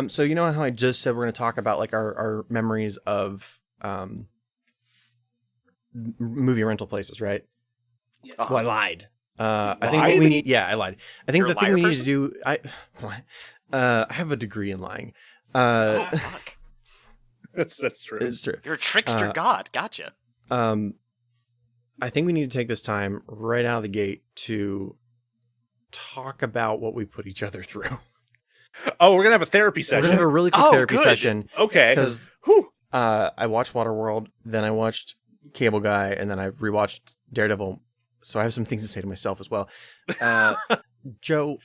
So you know how I just said we're going to talk about like our memories of movie rental places, right? Yes. Well, I lied. I think what we need. Yeah, I lied. I think You're the a thing we liar need to do. I have a degree in lying. Fuck. That's true. It's true. You're a trickster god. Gotcha. I think we need to take this time right out of the gate to talk about what we put each other through. Oh, we're gonna have a therapy We're session. gonna have a really quick therapy good. session. Okay. Because I watched Waterworld, then I watched Cable Guy, and then I rewatched Daredevil. So I have some things to say to myself as well. Joe,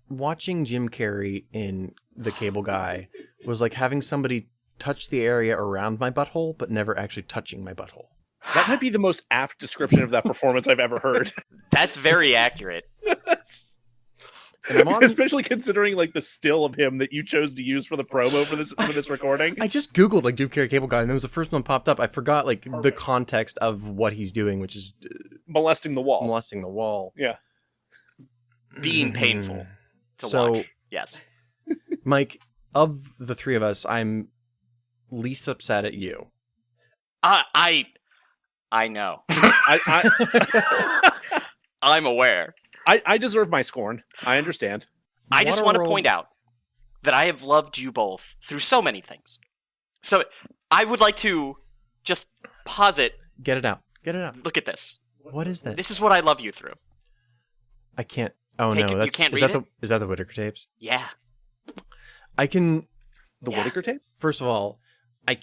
watching Jim Carrey in The Cable Guy was like having somebody touch the area around my butthole, but never actually touching my butthole. That might be the most apt description of that performance I've ever heard. That's very accurate. And I'm Especially considering like the still of him that you chose to use for the promo for this recording. I just Googled like Jim Carrey Cable Guy, and that was the first one popped up. I forgot like the context of what he's doing, which is molesting the wall. molesting the wall. Yeah. Being painful to So- watch. Yes. Mike, of the three of us, I'm least upset at you. I know. I I'm aware. deserve my scorn. I understand. I just want to Waterworld- point out that I have loved you both through so many things. So I would like to just posit, Get it out. Get it out. look at this. What is this? This is what I love you through. I can't. Oh Take no, it- you that's can't is read that is that the Whitaker tapes? Yeah. I can. The Yeah. Whitaker tapes? First of all,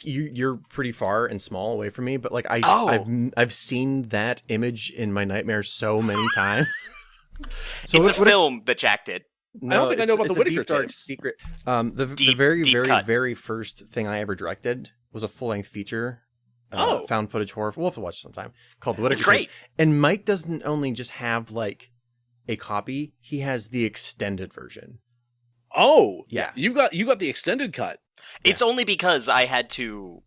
you're pretty far and small away from me, but like Oh. I've seen that image in my nightmares so many times. So It's a film that Jack did. I don't think I know about the it's a Whitaker deep, dark tapes. secret. The Deep- very deep very cut. very first thing I ever directed was a full length feature. Found footage horror. We'll have to watch it sometime. Called The Whitaker It's great. Tapes. And Mike doesn't only just have like a copy; he has the extended version. Oh, Yeah. You got the extended cut. It's only because I had to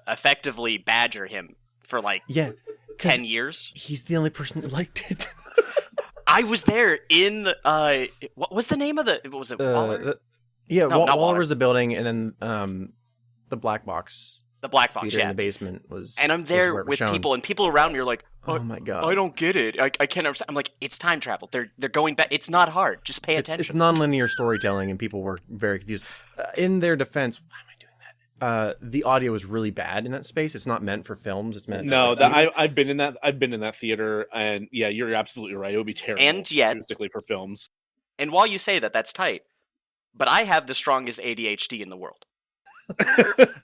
effectively badger him for like Yeah, 10 years. he's the only person who liked it. I was there in what was the name of the? What was it? Waller? Yeah, No, not Waller Waller. was the building, and then the black box The Black Box. theater Yeah. in the basement was. And I'm was there where it was with shown. people, and people around me are like, Oh my god! I don't get it. I can't understand. I'm like, it's time travel. They're going back. It's not hard. Just pay It's attention. non-linear storytelling, and people were very confused. In their defense, why am I doing that? The audio is really bad in that space. It's not meant for films. It's meant. No, for, like, I've been in that. I've been in that theater, and yeah, you're absolutely right. It would be terrible. And yet- acoustically for films. And while you say that, that's tight. But I have the strongest ADHD in the world.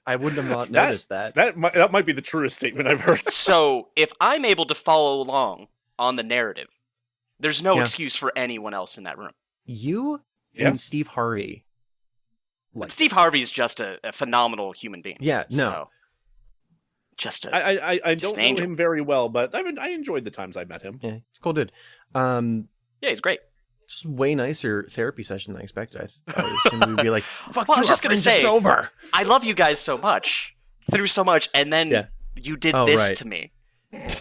I wouldn't have not noticed that. That might be the truest statement I've heard. So if I'm able to follow along on the narrative, there's no Yeah. excuse for anyone else in that room. You Yeah. and Steve Harvey. Like, Steve Harvey's just a phenomenal human being. Yeah, no. So, just a I Just don't an know angel. him very well, but I enjoyed the times I met him. yeah, it's a cool dude. yeah, he's great. This was way nicer therapy session than I expected. I assumed we'd be like, "Fuck Well, I you, was just our gonna friendship's say- over." I love you guys so much, through so much, and then Yeah. you did Oh, this right. to me.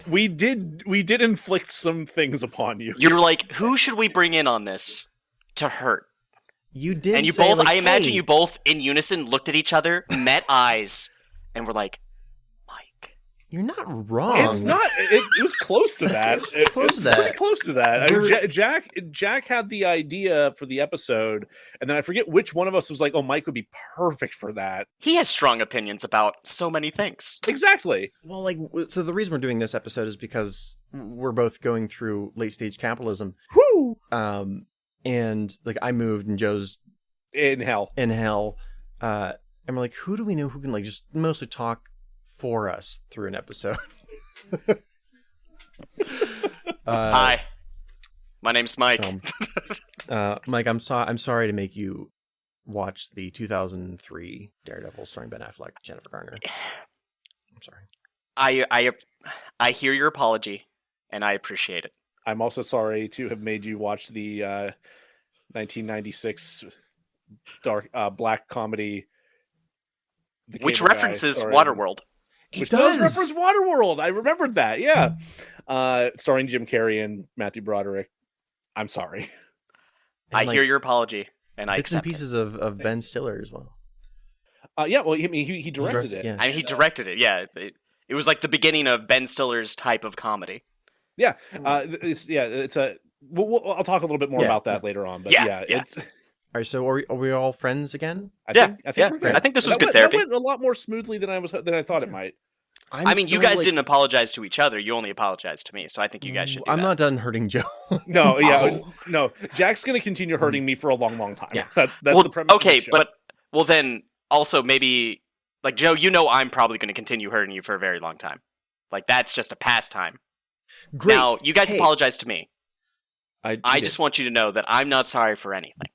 We did inflict some things upon you. You're like, who should we bring in on this to hurt? You did, And you say, both, like, I imagine hey, you both in unison looked at each other, met eyes, and were like, Mike. You're not wrong. It's not. It was close to that. It Close was to that. very close to that. I mean, We're- Jack had the idea for the episode, and then I forget which one of us was like, "Oh, Mike would be perfect for that." He has strong opinions about so many things. Exactly. Well, like, so the reason we're doing this episode is because we're both going through late stage capitalism. Whoo! And like I moved and Joe's In hell. in hell. And we're like, who do we know who can like just mostly talk for us through an episode? Hi, my name's Mike. Mike, I'm sorry to make you watch the 2003 Daredevil starring Ben Affleck, Jennifer Garner. I'm sorry. I hear your apology, and I appreciate it. I'm also sorry to have made you watch the 1996 dark black comedy, The Which Cable Guy, references starring- Waterworld. Which does reference Waterworld. I remembered that. Yeah, starring Jim Carrey and Matthew Broderick. I'm sorry. I like- hear your apology. and I Bits and accept it. pieces of Ben Stiller as well. Yeah, well, I mean, he directed it. Yeah. I mean, he directed it. Yeah, it was like the beginning of Ben Stiller's type of comedy. Yeah, it's a. I'll talk a little bit more Yeah. about that later on, but Yeah. it's. All right, so are we all friends again? I Yeah, think yeah. we're good. I think this was That good went- therapy. That went a lot more smoothly than I thought it might. I mean, you guys didn't apologize to each other. You only apologized to me, so I think you guys should do I'm that. not done hurting Joe. No, no. Jack's gonna continue hurting me for a long, long time. Yeah. That's well, the premise. okay, of the show. well then also maybe like Joe, you know I'm probably going to continue hurting you for a very long time. Like that's just a pastime. Great. Now you guys Hey. apologize to me. I I did. just want you to know that I'm not sorry for anything.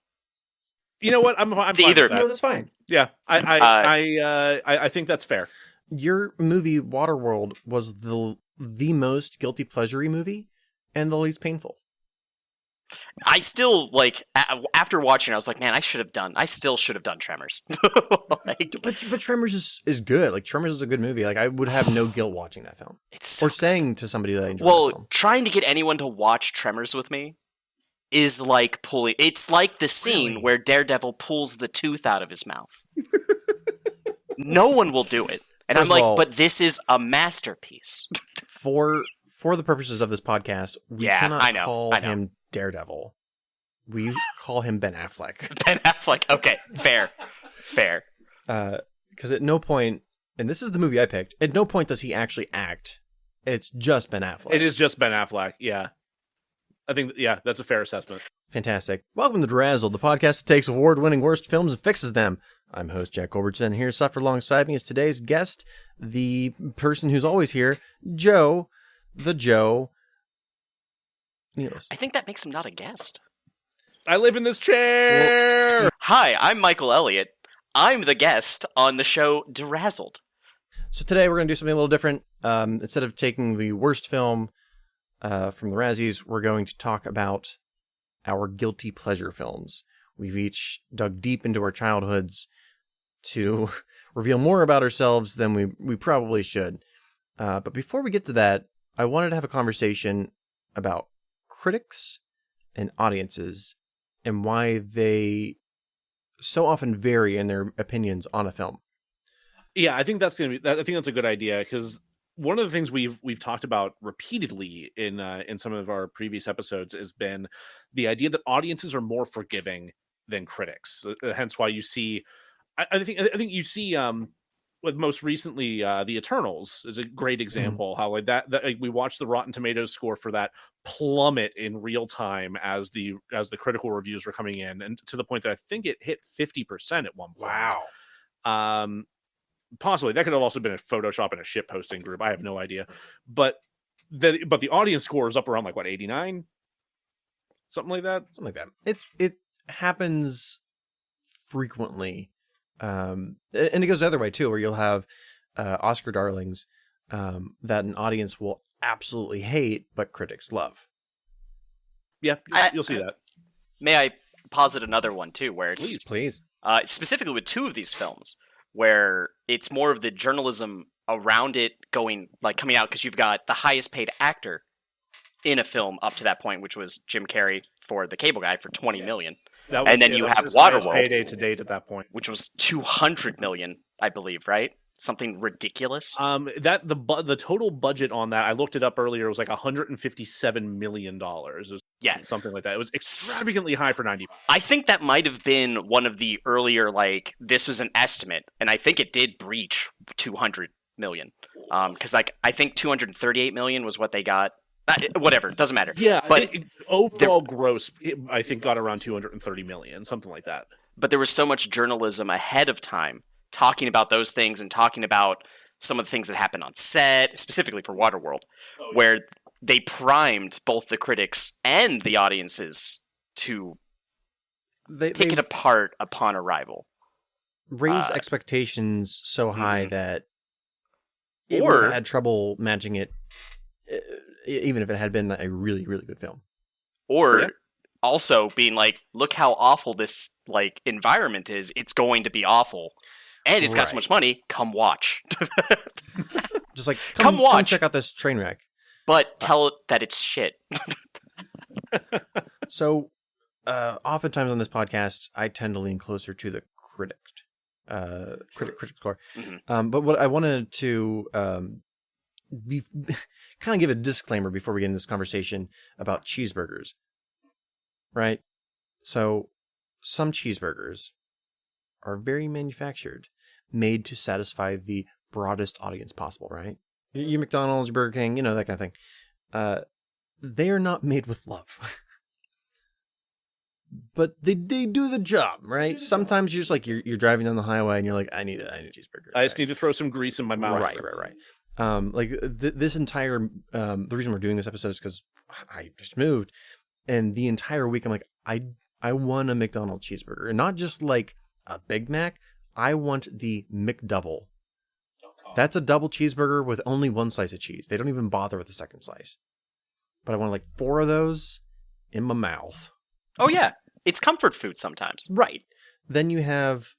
You know what? I'm To fine either with of that. No, that's fine. Yeah, I think that's fair. Your movie Waterworld was the most guilty pleasure-y movie and the least painful. I still like after watching, I was like, man, I still should have done Tremors. Like, But Tremors is good. Like Tremors is a good movie. Like I would have no guilt watching that film it's so or saying to somebody that I enjoyed the well, film. trying to get anyone to watch Tremors with me is like pulling. It's like the scene Really? where Daredevil pulls the tooth out of his mouth. No one will do it, and First I'm of like, all- but this is a masterpiece. For the purposes of this podcast, we Yeah, cannot I know, call I know. him Daredevil. We call him Ben Affleck. Ben Affleck. Okay, fair. Because at no point, and this is the movie I picked, at no point does he actually act. It's just Ben Affleck. It is just Ben Affleck. Yeah, I think that's a fair assessment. Fantastic. Welcome to DeRazzled, the podcast that takes award-winning worst films and fixes them. I'm host Jack Culbertson. Here to suffer alongside me is today's guest, the person who's always here, Joe, the Joe Nealis. I think that makes him not a guest. I live in this chair. Hi, I'm Michael Elliot. I'm the guest on the show DeRazzled. So today we're going to do something a little different. Instead of taking the worst film from the Razzies, we're going to talk about our guilty pleasure films. We've each dug deep into our childhoods to reveal more about ourselves than we probably should. But before we get to that, I wanted to have a conversation about critics and audiences and why they so often vary in their opinions on a film. Yeah, I think that's gonna be. I think that's a good idea because one of the things we've talked about repeatedly in some of our previous episodes has been the idea that audiences are more forgiving than critics. Hence, why you see. I think you see. With most recently, the Eternals is a great example. How like that like, we watched the Rotten Tomatoes score for that plummet in real time as the critical reviews were coming in, and to the point that I think it hit 50% at one point. Wow. Possibly that could have also been a Photoshop and a shit posting group. I have no idea, but the audience score is up around like what 89, something like that. Something like that. It happens frequently. And it goes the other way too, where you'll have Oscar darlings that an audience will absolutely hate, but critics love. Yeah, you'll see that. May I posit another one too, where it's Please. specifically with two of these films, where it's more of the journalism around it coming out because you've got the highest paid actor in a film up to that point, which was Jim Carrey for The Cable Guy for $20 million. That was, And then you that have was his highest Waterworld. payday to date at that point. Which was $200 million, I believe, right? Something ridiculous. That the total budget on that, I looked it up earlier, it was like $157 million. It was something like that. It was extravagantly high for 90. I think that might have been one of the earlier, like, this was an estimate, and I think it did breach 200 million. Because, like, I think 238 million was what they got. Whatever, doesn't matter. Yeah, but overall gross, I think, got around 230 million, something like that. But there was so much journalism ahead of time talking about those things and talking about some of the things that happened on set, specifically for Waterworld, where they primed both the critics and the audiences to pick it apart upon arrival. Raise expectations so high that it Or- would have had trouble matching it, even if it had been a really, really good film. Or also being like, look how awful this like environment is. It's going to be awful. And it's got so Right. much money. Come watch. Just like, Come watch. check out this train wreck. But tell it that it's shit. So oftentimes on this podcast, I tend to lean closer to the critic score. Mm-hmm. But what I wanted to be kind of give a disclaimer before we get into this conversation about cheeseburgers, right? So some cheeseburgers are very manufactured, made to satisfy the broadest audience possible, right? Your McDonald's, your Burger King, that kind of thing. They are not made with love. But they do the job, right? Sometimes you're just like, you're driving down the highway and you're like, I need a cheeseburger. I just need to throw some grease in my mouth. Right. This entire, the reason we're doing this episode is because I just moved, and the entire week I'm like, I want a McDonald's cheeseburger, and not just like a Big Mac. I want the McDouble. That's a double cheeseburger with only one slice of cheese. They don't even bother with the second slice. But I want like 4 of those in my mouth. Oh yeah, it's comfort food sometimes. Right. Then you have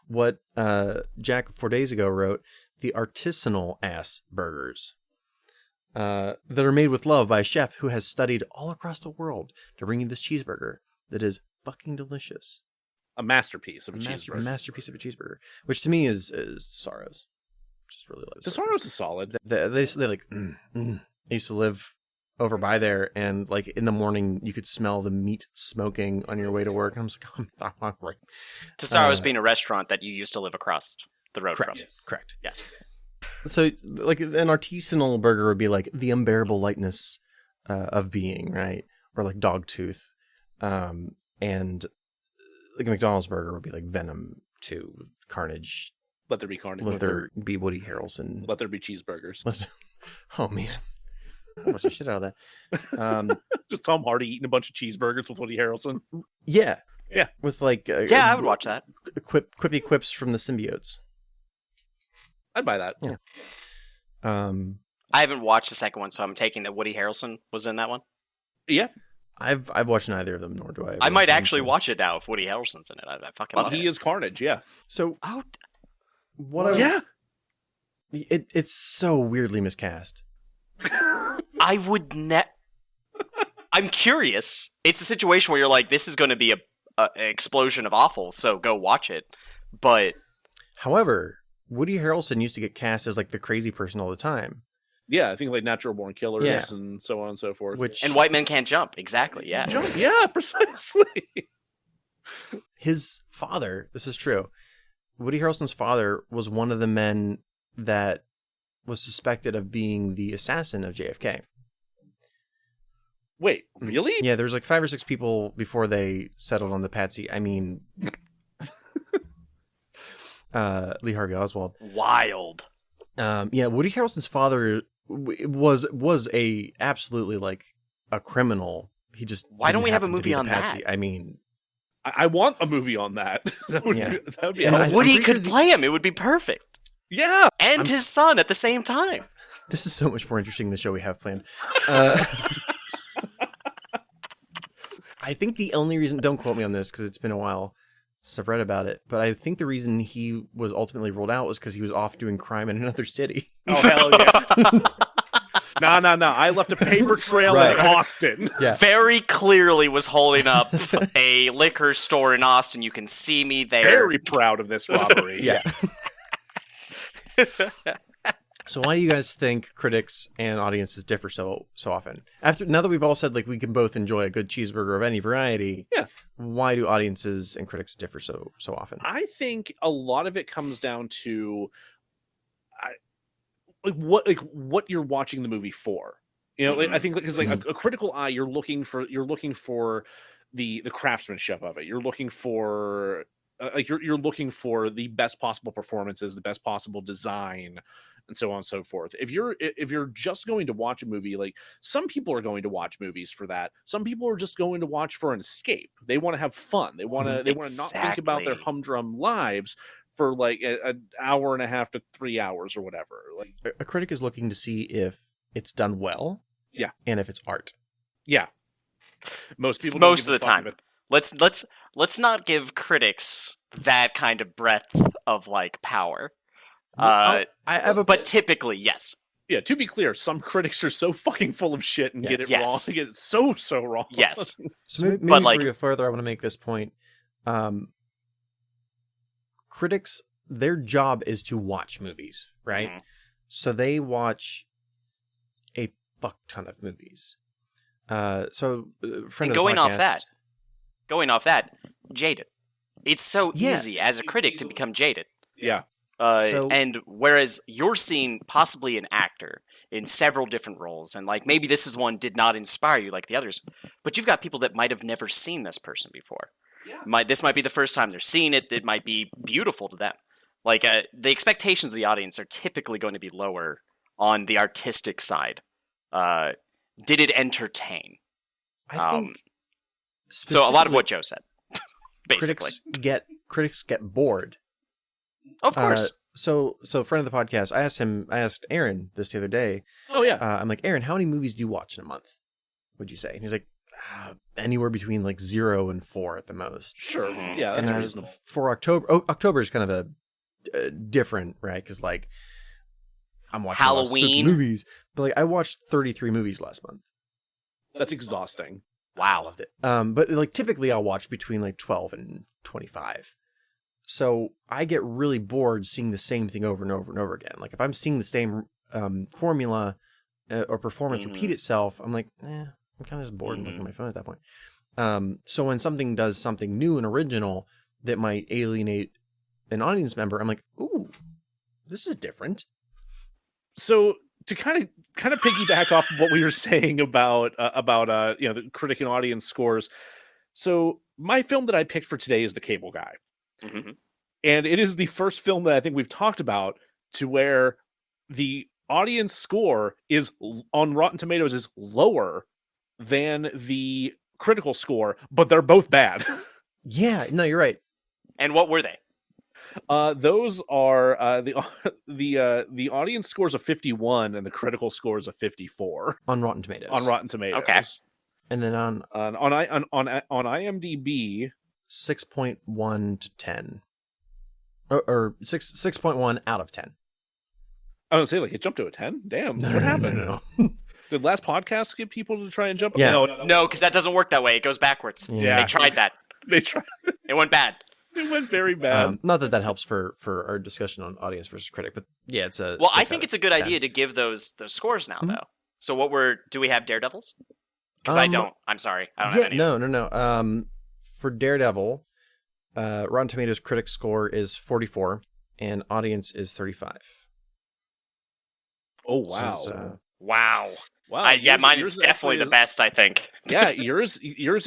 what Jack 4 days ago wrote, the artisanal ass burgers that are made with love by a chef who has studied all across the world to bring you this cheeseburger that is fucking delicious. A masterpiece of a cheeseburger. A masterpiece of a cheeseburger, which to me is Sorrow's. Just really love Sorrow's is solid. They like. I used to live over by there, and like in the morning you could smell the meat smoking on your way to work. And I'm just like, I'm hungry. Tesaro's being a restaurant that you used to live across the road from. Correct. Yes. So like an artisanal burger would be like the unbearable lightness of being, right? Or like Dogtooth. And like a McDonald's burger would be like Venom 2, Carnage. Let there be carnage. Let there be Woody Harrelson. Let there be cheeseburgers. Oh man. I watched the shit out of that. Just Tom Hardy eating a bunch of cheeseburgers with Woody Harrelson. Yeah. With like I would watch that. Quippy quips from the symbiotes. I'd buy that. Yeah. I haven't watched the second one, so I'm taking that Woody Harrelson was in that one. Yeah. I've watched neither of them, nor do I. I might actually watch it now if Woody Harrelson's in it. I fucking love it. He is Carnage, yeah. So it's so weirdly miscast. I would I'm curious. It's a situation where you're like, this is going to be an explosion of awful, so go watch it. But however, Woody Harrelson used to get cast as like the crazy person all the time. Yeah, I think like Natural Born Killers and so on and so forth. And White Men Can't Jump. Exactly, yeah. Yeah, precisely. His father, this is true. Woody Harrelson's father was one of the men that was suspected of being the assassin of JFK. Wait, really? Yeah, there's like 5 or 6 people before they settled on the patsy. I mean, Lee Harvey Oswald. Wild. Woody Harrelson's father was a absolutely like a criminal. He just why don't we have a movie on that? I mean, I want a movie on that. That would be Woody could play him. It would be perfect. Yeah, and his son at the same time. This is so much more interesting than the show we have planned. I think the only reason, don't quote me on this because it's been a while since I've read about it, but I think the reason he was ultimately ruled out was because he was off doing crime in another city. Oh, hell yeah. No. I left a paper trail in Austin. Yeah. Very clearly was holding up a liquor store in Austin. You can see me there. Very proud of this robbery. Yeah. So why do you guys think critics and audiences differ so often? Now that we've all said like we can both enjoy a good cheeseburger of any variety, why do audiences and critics differ so often? I think a lot of it comes down to what you're watching the movie for. You know, I think because like a critical eye, you're looking for the craftsmanship of it. You're looking for you're looking for the best possible performances, the best possible design, and so on and so forth. If you're just going to watch a movie, like some people are going to watch movies for that. Some people are just going to watch for an escape. They want to have fun. They want to not think about their humdrum lives for like an hour and a half to 3 hours or whatever. Like a critic is looking to see if it's done well, and if it's art. Yeah, most people most of the time. Let's not give critics that kind of breadth of like power. I have but typically, yes. Yeah, to be clear, some critics are so fucking full of shit and get it wrong. Yes. They get it so wrong. Yes. So maybe But, before like- we go further, I want to make this point. Critics, their job is to watch movies, right? Mhm. So they watch a fuck ton of movies. Friend And of the going podcast, off that, jaded. It's so Yeah. easy as a critic to become jaded. Yeah. And whereas you're seeing possibly an actor in several different roles, and like maybe this is one did not inspire you like the others, but you've got people that might have never seen this person before. Yeah. This might be the first time they're seeing it. It might be beautiful to them. Like the expectations of the audience are typically going to be lower on the artistic side. Did it entertain? I think So a lot of specifically what Joe said, basically. critics get bored. Of course. So friend of the podcast, I asked Aaron this the other day. Oh yeah. I'm like, Aaron, how many movies do you watch in a month? Would you say? And he's like, anywhere between like 0 and 4 at the most. Sure. Mhm. Yeah, that's And reasonable. for October, October is kind of a different, right? Because like I'm watching Halloween. movies, but like I watched 33 movies last month. That's exhausting. I Wow. loved it. But like typically I'll watch between like 12 and 25. So I get really bored seeing the same thing over and over and over again. Like if I'm seeing the same formula or performance repeat itself, I'm like, I'm kind of just bored and looking at my phone at that point. So when something does something new and original that might alienate an audience member, I'm like, ooh, this is different. So to kind of piggyback off of what we were saying about the critic and audience scores. So my film that I picked for today is The Cable Guy. Mhm. And it is the first film that I think we've talked about to where the audience score is on Rotten Tomatoes is lower than the critical score, but they're both bad. Yeah, no, you're right. And what were they? Those are the audience scores a 51 and the critical scores a 54 On Rotten Tomatoes. on Rotten Tomatoes. Okay. And then on On IMDb, 6.1 to 10. Or 6.1 out of 10. I would say like it jumped to a 10. Damn, what happened? No. Did last podcast get people to try and jump? Yeah. No, because that doesn't work that way. It goes backwards. Yeah. They tried that. They tried. It went bad. It went very bad. Not that helps for our discussion on audience versus critic, but yeah, it's a. Well, I 6 think out it's a of good 10. idea to give those scores now, Mhm. though. So do we have Daredevils? Because I don't. I'm sorry. I don't have any. No. For Daredevil, Rotten Tomatoes critic score is 44 and audience is 35. Oh So wow, it's, Wow. wow. Mine yours is definitely actually the best, I think. Yeah, yours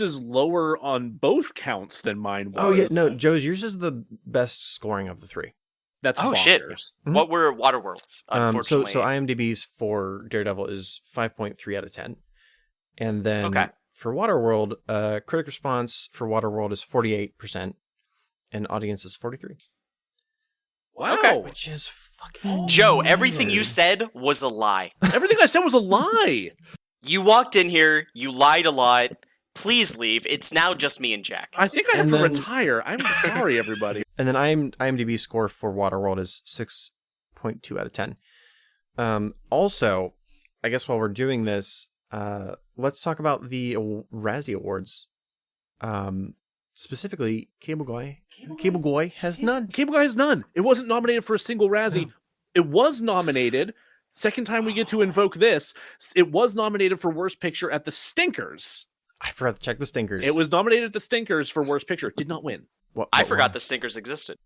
is lower on both counts than mine was. oh yeah, no, Joe's yours is the best scoring of the three. That's Oh, shit. bonkers. What were Waterworlds? Unfortunately. So IMDb's for Daredevil is 5.3 out of 10, and then Okay. for Waterworld, critic response for Waterworld is 48%, and audience is 43, Wow. Okay. which is fucking Joe, everything you weird. said was a lie. Everything I said was a lie. You walked in here, you lied a lot. Please leave. It's now just me and Jack. I think I have And to then- retire. I'm sorry, everybody. And then IMDb score for Waterworld is 6.2 out of 10. Also, I guess while we're doing this, let's talk about the Razzie Awards. Specifically, Cable Guy. Cable Guy has none. Cable Guy has none. It wasn't nominated for a single Razzie. No. It was nominated. Second time we get to invoke this. It was nominated for Worst Picture at the Stinkers. I forgot to check the stinkers. It was nominated at the Stinkers for Worst Picture. Did not win. I forgot the Stinkers existed.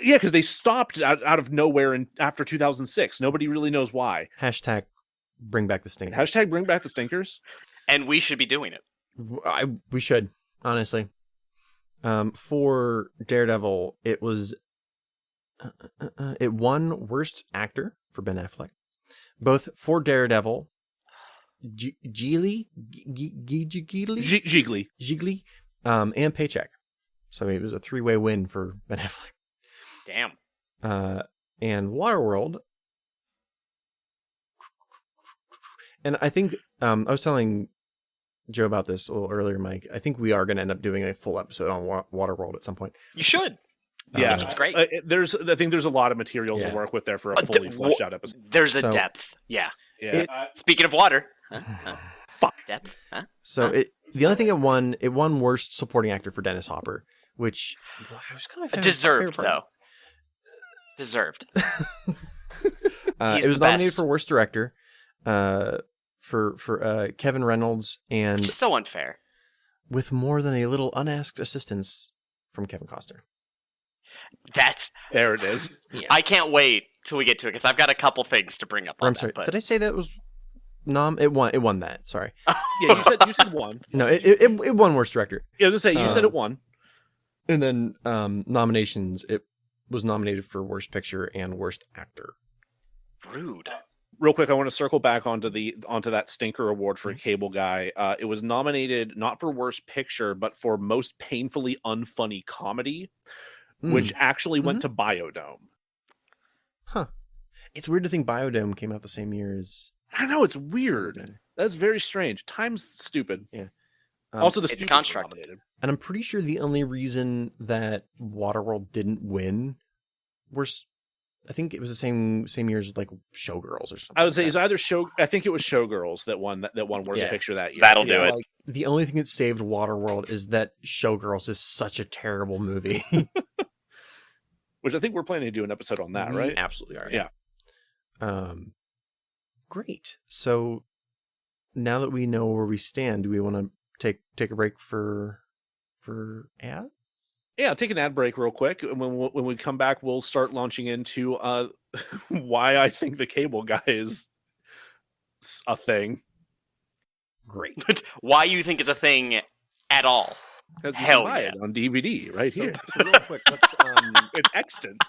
Yeah, because they stopped out of nowhere after 2006. Nobody really knows why. Hashtag bring back the stinkers. Hashtag bring back the Stinkers. And we should be doing it. We should, honestly. For Daredevil, it was it won Worst Actor for Ben Affleck, both for Daredevil, Gigli, and Paycheck. So it was a 3-way win for Ben Affleck. Damn. And Waterworld, and I think I was telling Joe about this a little earlier, Mike. I think we are going to end up doing a full episode on Waterworld at some point. You should. Yeah, It's great. I think there's a lot of material to work with there for a fully fleshed out episode. There's a depth. Yeah. Yeah. Speaking of water, Fuck. depth. Huh? So the only thing it won worst supporting actor for Dennis Hopper, which I was kind of Deserved though. Deserved. It was nominated for worst director, for Kevin Reynolds, and Which is so unfair. with more than a little unasked assistance from Kevin Costner. There it is. Yeah. I can't wait till we get to it because I've got a couple things to bring up. I'm sorry. Did I say that was It won that. Sorry. Yeah, you said one. No, it won worst director. Yeah, I was gonna say you said it won. And then nominations, it was nominated for worst picture and worst actor. Rude. Real quick, I want to circle back onto that stinker award for Cable Guy. It was nominated not for worst picture, but for most painfully unfunny comedy, which actually went to Biodome. Huh. It's weird to think Biodome came out the same year as... I know, it's weird. That's very strange. Time's stupid. Yeah. Also, the It's constructed. And I'm pretty sure the only reason that Waterworld didn't win was, I think it was the same year as like Showgirls or something. I would say it's either I think it was Showgirls that won worst picture that year. That'll do it. Like, the only thing that saved Waterworld is that Showgirls is such a terrible movie. Which I think we're planning to do an episode on that, right? Absolutely are. Yeah. Great. So now that we know where we stand, do we want to take a break for ads? Yeah, take an ad break real quick, and when we come back, we'll start launching into why I think the Cable Guy is a thing. Great. Why you think it's a thing at all? Hell yeah. It on DVD right here. So real quick, let's, It's extant.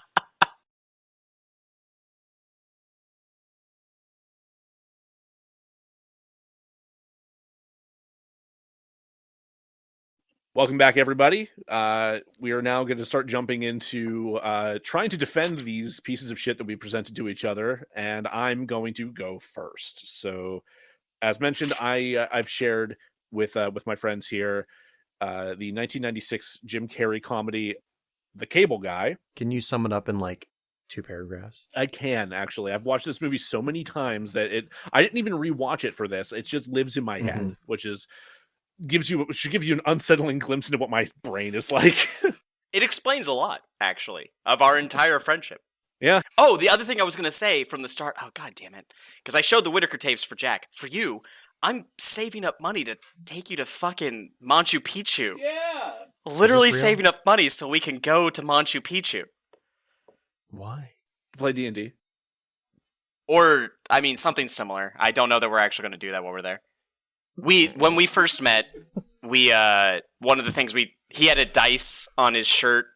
Welcome back, everybody. We are now going to start jumping into trying to defend these pieces of shit that we presented to each other, and I'm going to go first. So, as mentioned, I've shared with my friends here the 1996 Jim Carrey comedy, The Cable Guy. Can you sum it up in like 2 paragraphs? I can, actually. I've watched this movie so many times that I didn't even rewatch it for this. It just lives in my head, which should give you an unsettling glimpse into what my brain is like. It explains a lot, actually, of our entire friendship. Yeah. Oh, the other thing I was going to say from the start. Oh, God damn it. Because I showed the Whitaker tapes for Jack. For you, I'm saving up money to take you to fucking Machu Picchu. Yeah. Literally saving up money so we can go to Machu Picchu. Why? Play D&D. Or, I mean, something similar. I don't know that we're actually going to do that while we're there. When we first met, one of the things he had a dice on his shirt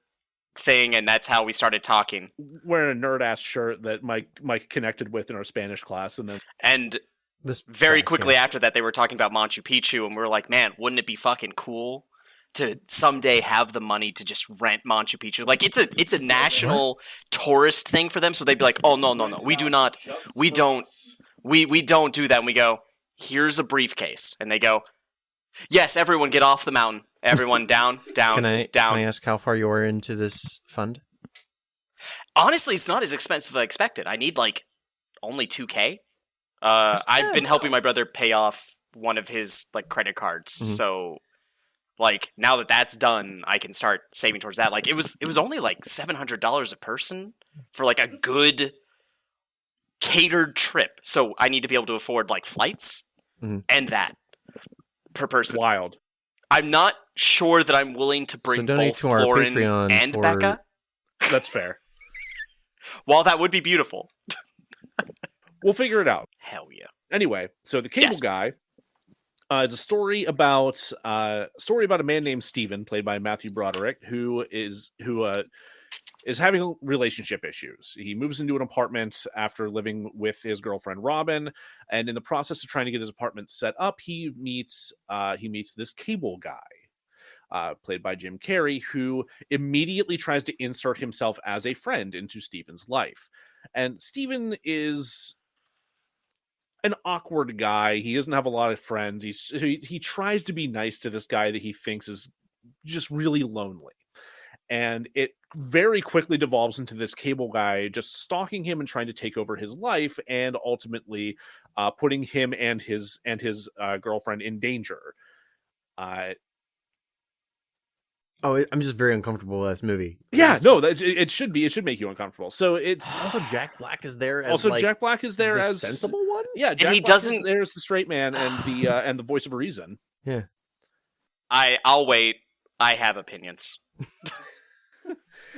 thing, and that's how we started talking. Wearing a nerd-ass shirt that Mike connected with in our Spanish class, and this very quickly after that, they were talking about Machu Picchu, and we were like, man, wouldn't it be fucking cool to someday have the money to just rent Machu Picchu? Like, it's a national tourist thing for them, so they'd be like, oh, no, we do not, we don't do that, and we go, here's a briefcase. And they go, yes, everyone get off the mountain. Everyone down. Can I ask how far you are into this fund? Honestly, it's not as expensive as I expected. I need like only $2,000. I've been helping my brother pay off one of his like credit cards. So like now that that's done, I can start saving towards that. Like it was only like $700 a person for like a good catered trip. So I need to be able to afford like flights and that per person. Wild. I'm not sure that I'm willing to bring both Lauren and Becca. That's fair. While that would be beautiful. We'll figure it out. Hell yeah. Anyway, so The Cable Guy is a story about a man named Steven, played by Matthew Broderick, who is having relationship issues. He moves into an apartment after living with his girlfriend Robin, and in the process of trying to get his apartment set up, he meets this Cable Guy, played by Jim Carrey, who immediately tries to insert himself as a friend into Steven's life. And Steven is an awkward guy. He doesn't have a lot of friends. He tries to be nice to this guy that he thinks is just really lonely. And it very quickly devolves into this cable guy just stalking him and trying to take over his life, and ultimately putting him and his girlfriend in danger. I'm just very uncomfortable with this movie. It should be. It should make you uncomfortable. So it's also Jack Black is there. Jack Black is there as sensible one. Yeah, Jack and he Black doesn't. Is there as the straight man and the voice of reason. Yeah. I'll wait. I have opinions.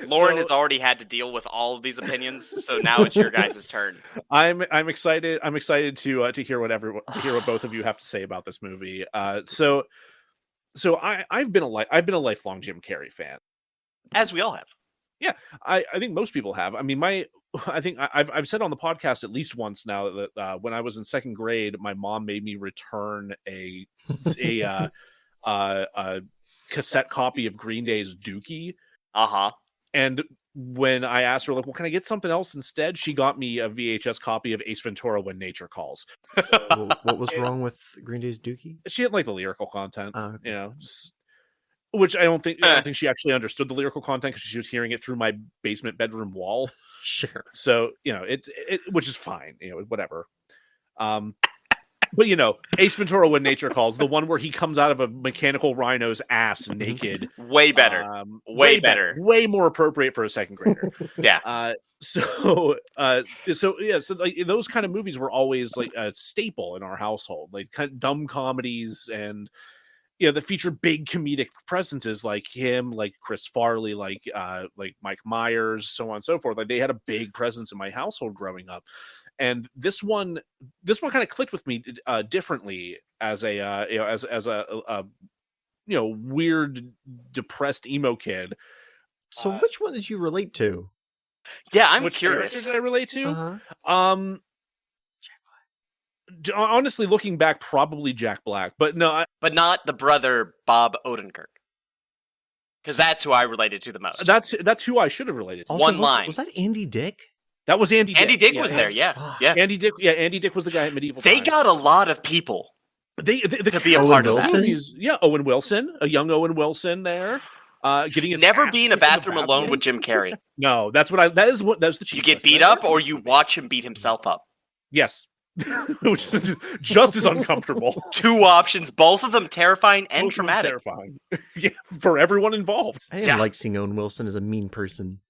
Lauren has already had to deal with all of these opinions, so now it's your guys' turn. I'm excited. I'm excited to hear what both of you have to say about this movie. So I've been a lifelong Jim Carrey fan, as we all have. Yeah, I think most people have. I mean, I think I've said on the podcast at least once now that when I was in second grade, my mom made me return a cassette copy of Green Day's Dookie. And when I asked her, like, well, can I get something else instead? She got me a VHS copy of Ace Ventura: When Nature Calls. So, what was wrong with Green Day's Dookie? She didn't like the lyrical content, which I don't think she actually understood the lyrical content because she was hearing it through my basement bedroom wall. Sure. So, it which is fine, whatever. But Ace Ventura: When Nature Calls, the one where he comes out of a mechanical rhino's ass naked. Way better. Way better. Way more appropriate for a second grader. Yeah. So like those kind of movies were always like a staple in our household, like kind of dumb comedies and that feature big comedic presences like him, like Chris Farley, like Mike Myers, so on and so forth. Like they had a big presence in my household growing up. And this one kind of clicked with me differently as a weird, depressed emo kid. So which one did you relate to? Yeah, I'm which curious. Did I relate to? Uh-huh. Honestly, looking back, probably Jack Black, but no, but not the brother Bob Odenkirk, because that's who I related to the most. That's who I should have related to. Also, One line. Was that Andy Dick? That was Andy Dick. Andy Dick was there, yeah. Andy Dick was the guy at Medieval They Times. got a lot of people to be a part of that. Yeah, Owen Wilson, a young Owen Wilson there. Getting his never ass be in a kicked bathroom alone with Jim Carrey. No, that's the cheap. You get beat up or you watch him beat himself up. Yes. Which is just as uncomfortable. Two options, both of them terrifying and traumatic. Terrifying. Yeah, for everyone involved. I didn't like seeing Owen Wilson as a mean person.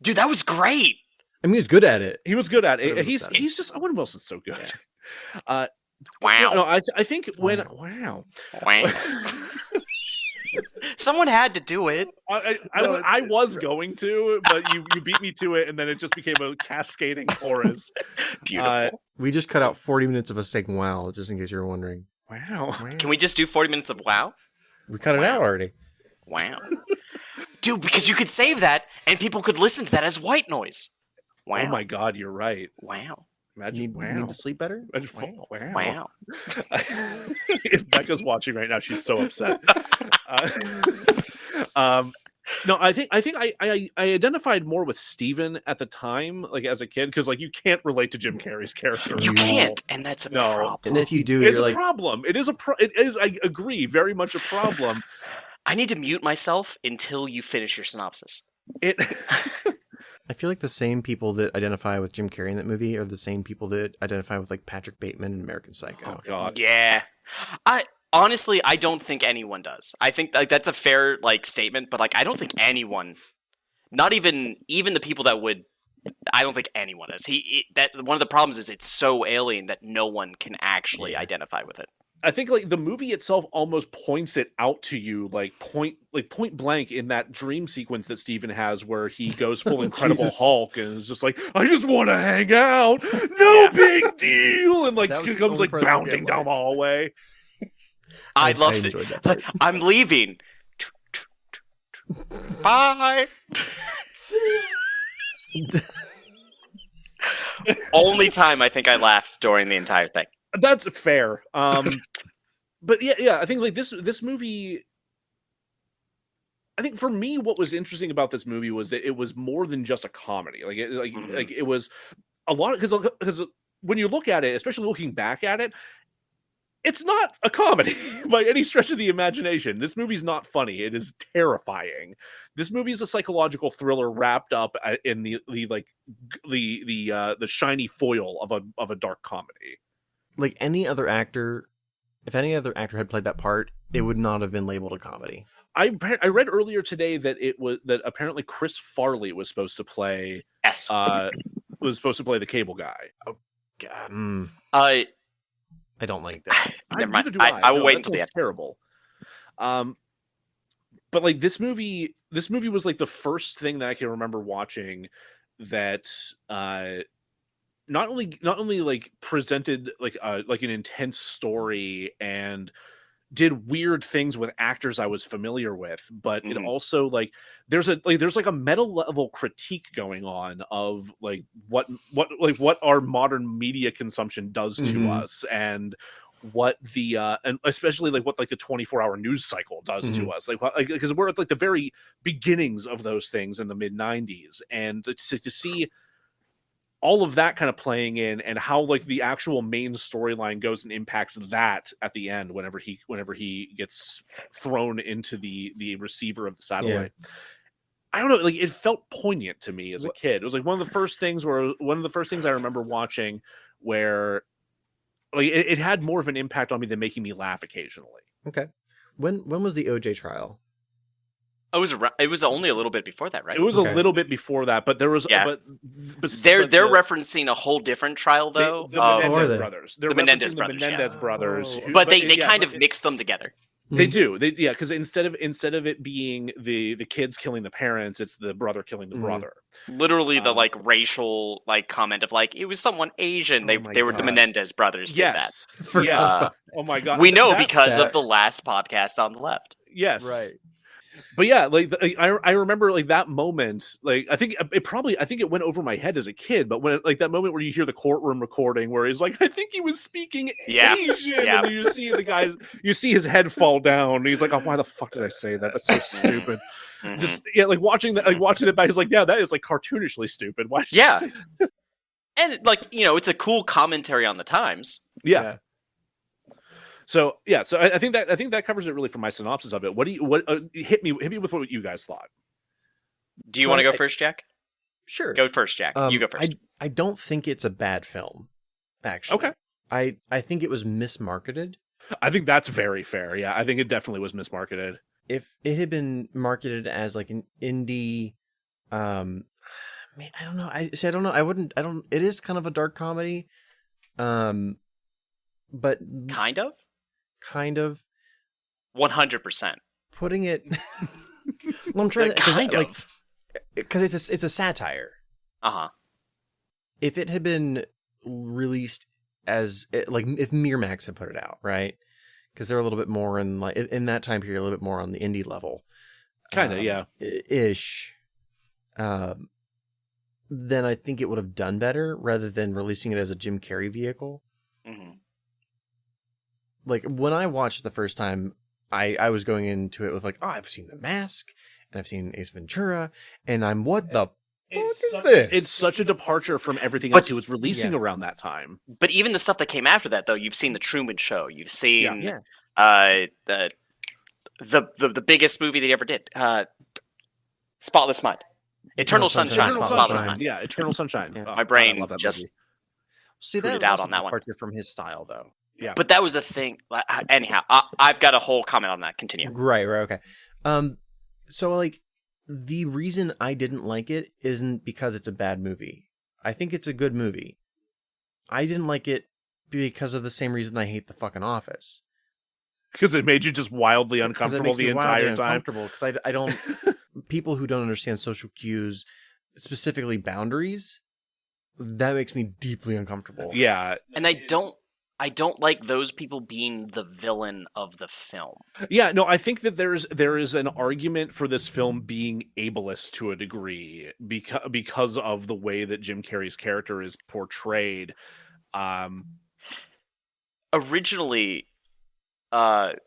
Dude, that was great. I mean, he was good at it. He was good at it. He's just Owen Wilson's so good. Wow. No, I think when wow. Someone had to do it. I was going to, but you beat me to it, and then it just became a cascading chorus. Beautiful. We just cut out 40 minutes of us saying wow, just in case you were wondering. Wow. Can we just do 40 minutes of wow? We cut it out already. Wow. Dude, because you could save that, and people could listen to that as white noise. Wow. Oh my God, you're right. Wow. Imagine, need to sleep better? Wow. If Becca's watching right now, she's so upset. No, I think I identified more with Steven at the time, like as a kid, because like you can't relate to Jim Carrey's character. You can't, and that's a problem. And if you do, it's you're a problem. It is I agree, very much a problem. I need to mute myself until you finish your synopsis. I feel like the same people that identify with Jim Carrey in that movie are the same people that identify with like Patrick Bateman in American Psycho. Oh God. Yeah. Honestly, I don't think anyone does. I think like that's a fair like statement, but like I don't think anyone, not even the people that would, I don't think anyone is. That one of the problems is it's so alien that no one can actually identify with it. I think like the movie itself almost points it out to you, like point blank in that dream sequence that Steven has where he goes full Incredible Hulk and is just like, I just want to hang out, no big deal, and like just comes like bounding down the hallway. I love it. I'm leaving. Bye. Only time I think I laughed during the entire thing. That's fair. But yeah, I think like this movie, I think for me, what was interesting about this movie was that it was more than just a comedy. Like it was a lot because when you look at it, especially looking back at it, It's not a comedy by any stretch of the imagination. This movie's not funny. It is terrifying. This movie is a psychological thriller wrapped up in the shiny foil of a dark comedy. Like any other actor, if any other actor had played that part, it would not have been labeled a comedy. I read earlier today that apparently Chris Farley was supposed to play the cable guy. Oh God. I don't like that. Never mind. I will wait until the end. Terrible. But like this movie was like the first thing that I can remember watching that not only like presented like an intense story and did weird things with actors I was familiar with, but it also like there's a meta level critique going on of like what our modern media consumption does to us, and what the and especially like what like the 24-hour news cycle does to us, because we're at like the very beginnings of those things in the mid 90s, and to see all of that kind of playing in, and how like the actual main storyline goes and impacts that at the end whenever he gets thrown into the receiver of the satellite. Yeah. I don't know, like it felt poignant to me as a kid. It was like one of the first things I remember watching where like it had more of an impact on me than making me laugh occasionally. Okay. When was the OJ trial? It was only a little bit before that, right? It was a little bit before that, but there was. Yeah. But they're referencing a whole different trial, though. The Menendez brothers. They're the Menendez brothers. The Menendez brothers. But they kind of mix them together. They do. Because instead of it being the kids killing the parents, it's the brother killing the brother. Literally, the like racial like comment of like it was someone Asian. They were the Menendez brothers. Did that. Yeah. Oh my god. We know because of the last podcast on the left. Yes. Right. But yeah, like I remember like that moment. Like I think it went over my head as a kid. But when like that moment where you hear the courtroom recording where he's like, I think he was speaking Asian, and you see his head fall down, and he's like, oh, why the fuck did I say that? That's so stupid. Just like watching it back, he's like, yeah, that is like cartoonishly stupid. Why? Yeah, and like it's a cool commentary on the times. Yeah. So I think that covers it really for my synopsis of it. Hit me with what you guys thought. Do you want to go first, Jack? Sure. Go first, Jack. You go first. I don't think it's a bad film, actually. Okay. I think it was mismarketed. I think that's very fair. Yeah, I think it definitely was mismarketed. If it had been marketed as like an indie, I don't know. I don't know. It is kind of a dark comedy. But kind of 100% putting it well, I'm trying to kind of because it's a satire. If it had been released as like if Miramax had put it out, right, because they're a little bit more in like in that time period, a little bit more on the indie level, kind of ish, then I think it would have done better rather than releasing it as a Jim Carrey vehicle. Like when I watched the first time, I was going into it with like, oh, I've seen The Mask and I've seen Ace Ventura, and I'm what the fuck is this? It's such a departure from everything else he was releasing around that time. But even the stuff that came after that, though, you've seen The Truman Show, you've seen the biggest movie that he ever did, Spotless Mind, Eternal Sunshine. Spotless Mind. Yeah, Eternal Sunshine. Yeah. My brain just that out on that one. Departure from his style, though. Yeah, but that was a thing. Anyhow, I've got a whole comment on that. Continue. Right. Okay. So like the reason I didn't like it isn't because it's a bad movie. I think it's a good movie. I didn't like it because of the same reason I hate The fucking Office. Because it made you just wildly uncomfortable the entire time. Because I don't. People who don't understand social cues, specifically boundaries, that makes me deeply uncomfortable. Yeah, and I don't like those people being the villain of the film. Yeah, no, I think that there is an argument for this film being ableist to a degree because of the way that Jim Carrey's character is portrayed. Originally,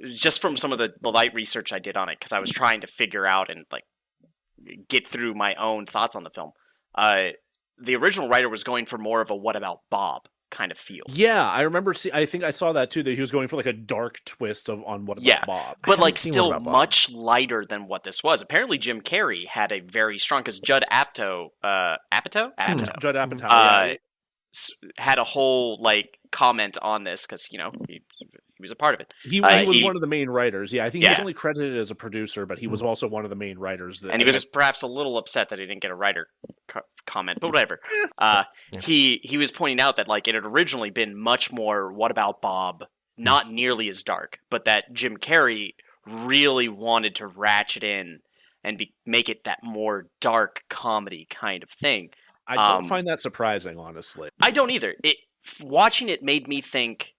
just from some of the light research I did on it, because I was trying to figure out and like get through my own thoughts on the film. The original writer was going for more of a "What about Bob?" kind of feel. Yeah, I remember. I think I saw that too. That he was going for like a dark twist on What About Bob, but like still much lighter than what this was. Apparently, Jim Carrey had a very strong because Judd Apatow, Judd Apatow, had a whole like comment on this because he was a part of it. He was one of the main writers. Yeah, I think he was only credited as a producer, but he was also one of the main writers. And he was perhaps a little upset that he didn't get a writer comment, but whatever. He was pointing out that like it had originally been much more What About Bob, not nearly as dark, but that Jim Carrey really wanted to ratchet in and make it that more dark comedy kind of thing. I don't find that surprising, honestly. I don't either. Watching it made me think,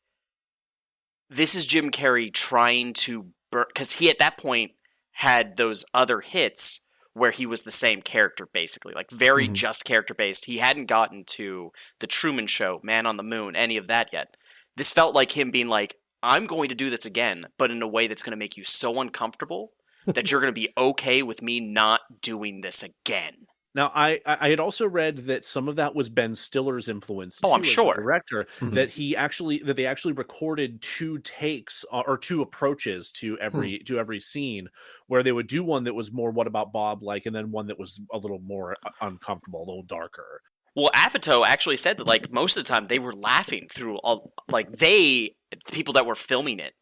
this is Jim Carrey trying to because he at that point had those other hits where he was the same character basically, like very just character based. He hadn't gotten to The Truman Show, Man on the Moon, any of that yet. This felt like him being like, I'm going to do this again, but in a way that's going to make you so uncomfortable that you're going to be okay with me not doing this again. Now, I had also read that some of that was Ben Stiller's influence. Oh, I'm sure. Director that they actually recorded 2 takes or 2 approaches to every scene, where they would do one that was more What About Bob like, and then one that was a little more uncomfortable, a little darker. Well, Apatow actually said that like most of the time they were laughing through all the people that were filming it.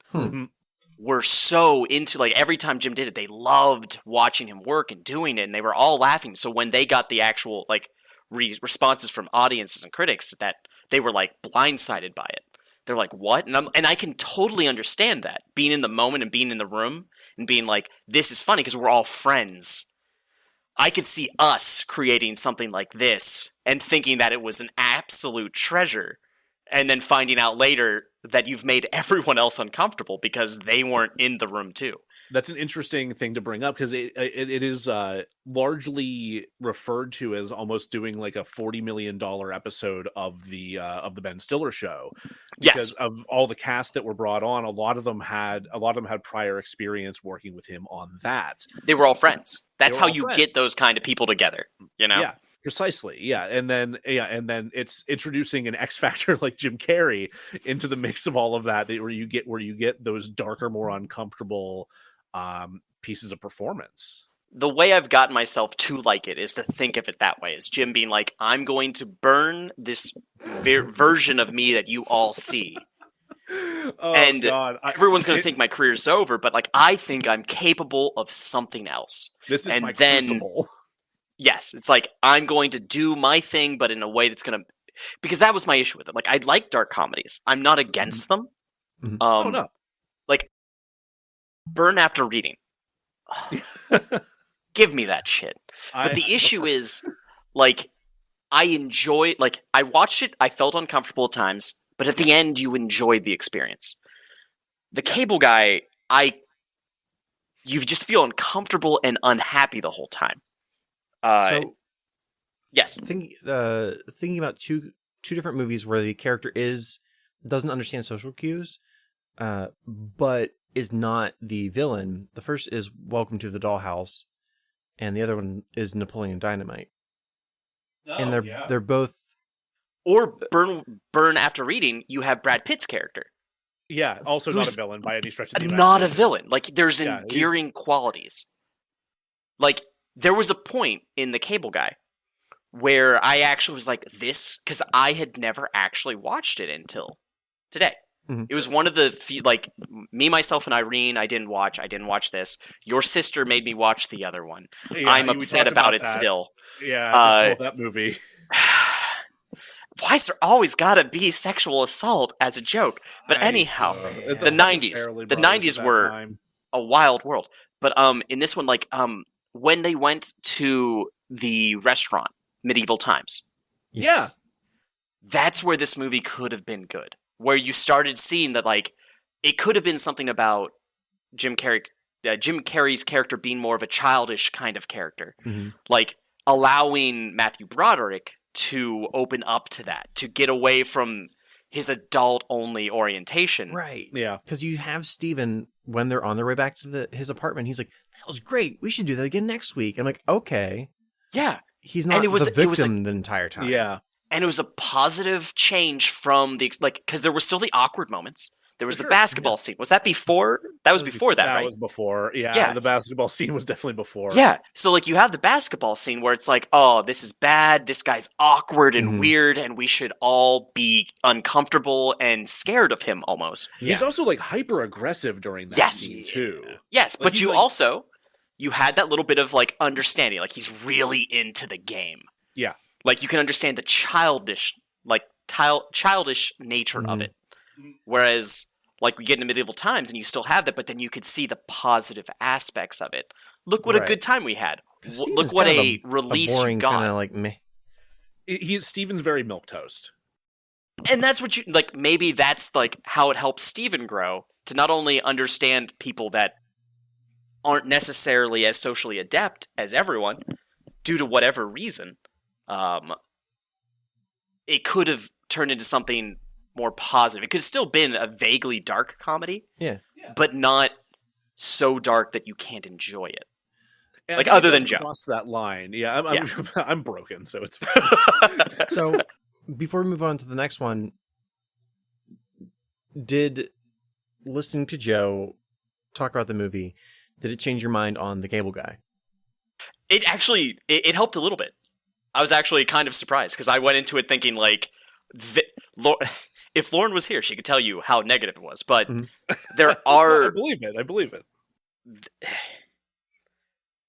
Were so into like every time Jim did it, they loved watching him work and doing it, and they were all laughing. So when they got the actual like responses from audiences and critics, that they were like blindsided by it. They're like, "What?" And I can totally understand that, being in the moment and being in the room and being like, "This is funny," because we're all friends. I could see us creating something like this and thinking that it was an absolute treasure, and then finding out later that you've made everyone else uncomfortable because they weren't in the room too. That's an interesting thing to bring up because it is largely referred to as almost doing like a $40 million episode of the Ben Stiller show. Because of all the cast that were brought on, a lot of them had prior experience working with him on that. They were all friends. That's how you get those kind of people together, Yeah. Precisely, yeah, and then it's introducing an X factor like Jim Carrey into the mix of all of that, where you get those darker, more uncomfortable pieces of performance. The way I've gotten myself to like it is to think of it that way, as Jim being like, I'm going to burn this version of me that you all see. And God. Everyone's going to think my career's over, but like I think I'm capable of something else. This is my crucible. Yes, it's like, I'm going to do my thing, but in a way that's going to... Because that was my issue with it. Like, I like dark comedies. I'm not against them. Oh, no. Like, Burn After Reading. Give me that shit. But the issue is, like, I watched it, I felt uncomfortable at times, but at the end, you enjoyed the experience. The Cable Guy, you just feel uncomfortable and unhappy the whole time. Yes. Thinking about two different movies where the character doesn't understand social cues, but is not the villain. The first is Welcome to the Dollhouse, and the other one is Napoleon Dynamite. And they're both. Or Burn After Reading, you have Brad Pitt's character. Yeah, also not a villain by any stretch of the imagination. Not a villain. Like, there's endearing qualities. Like, there was a point in The Cable Guy where I actually was like, this, because I had never actually watched it until today. Mm-hmm. It was one of the few, like, me, myself, and Irene, I didn't watch this. Your sister made me watch the other one. Yeah, I'm upset about it still. Yeah, that movie. Why's there always gotta be sexual assault as a joke? But anyhow, the 90s were a wild world. But in this one, like, when they went to the restaurant, Medieval Times. Yeah. That's where this movie could have been good. Where you started seeing that, like, it could have been something about Jim Carrey's character being more of a childish kind of character. Mm-hmm. Like, allowing Matthew Broderick to open up to that, to get away from his adult-only orientation. Right. Yeah. Because you have Steven, when they're on their way back to his apartment, he's like, that was great. We should do that again next week. I'm like, okay. Yeah. He's not the victim the entire time. Yeah. and it was a positive change from the because there were still the awkward moments. There was the basketball scene. Was that before? That was before that, right? That was before. Yeah, the basketball scene was definitely before. Yeah. So like you have the basketball scene where it's like, oh, this is bad. This guy's awkward and weird, and we should all be uncomfortable and scared of him almost. Yeah. He's also like hyper aggressive during that scene too. Yes, but you also you had that little bit of like understanding, like he's really into the game. Yeah. Like you can understand the childish nature of it. Whereas, like, we get into medieval times and you still have that, but then you could see the positive aspects of it. Look what a good time we had. Look what a release you got. Kind of like meh. Steven's very milquetoast. And that's what you, like, maybe that's, like, how it helps Steven grow, to not only understand people that aren't necessarily as socially adept as everyone, due to whatever reason. It could have turned into something more positive. It could have still been a vaguely dark comedy, but not so dark that you can't enjoy it. And like other than Joe, cross that line. Yeah, I'm broken, so it's. So before we move on to the next one, did listening to Joe talk about the movie, did it change your mind on the Cable Guy? It actually it helped a little bit. I was actually kind of surprised because I went into it thinking like. If Lauren was here, she could tell you how negative it was. But there are... I believe it.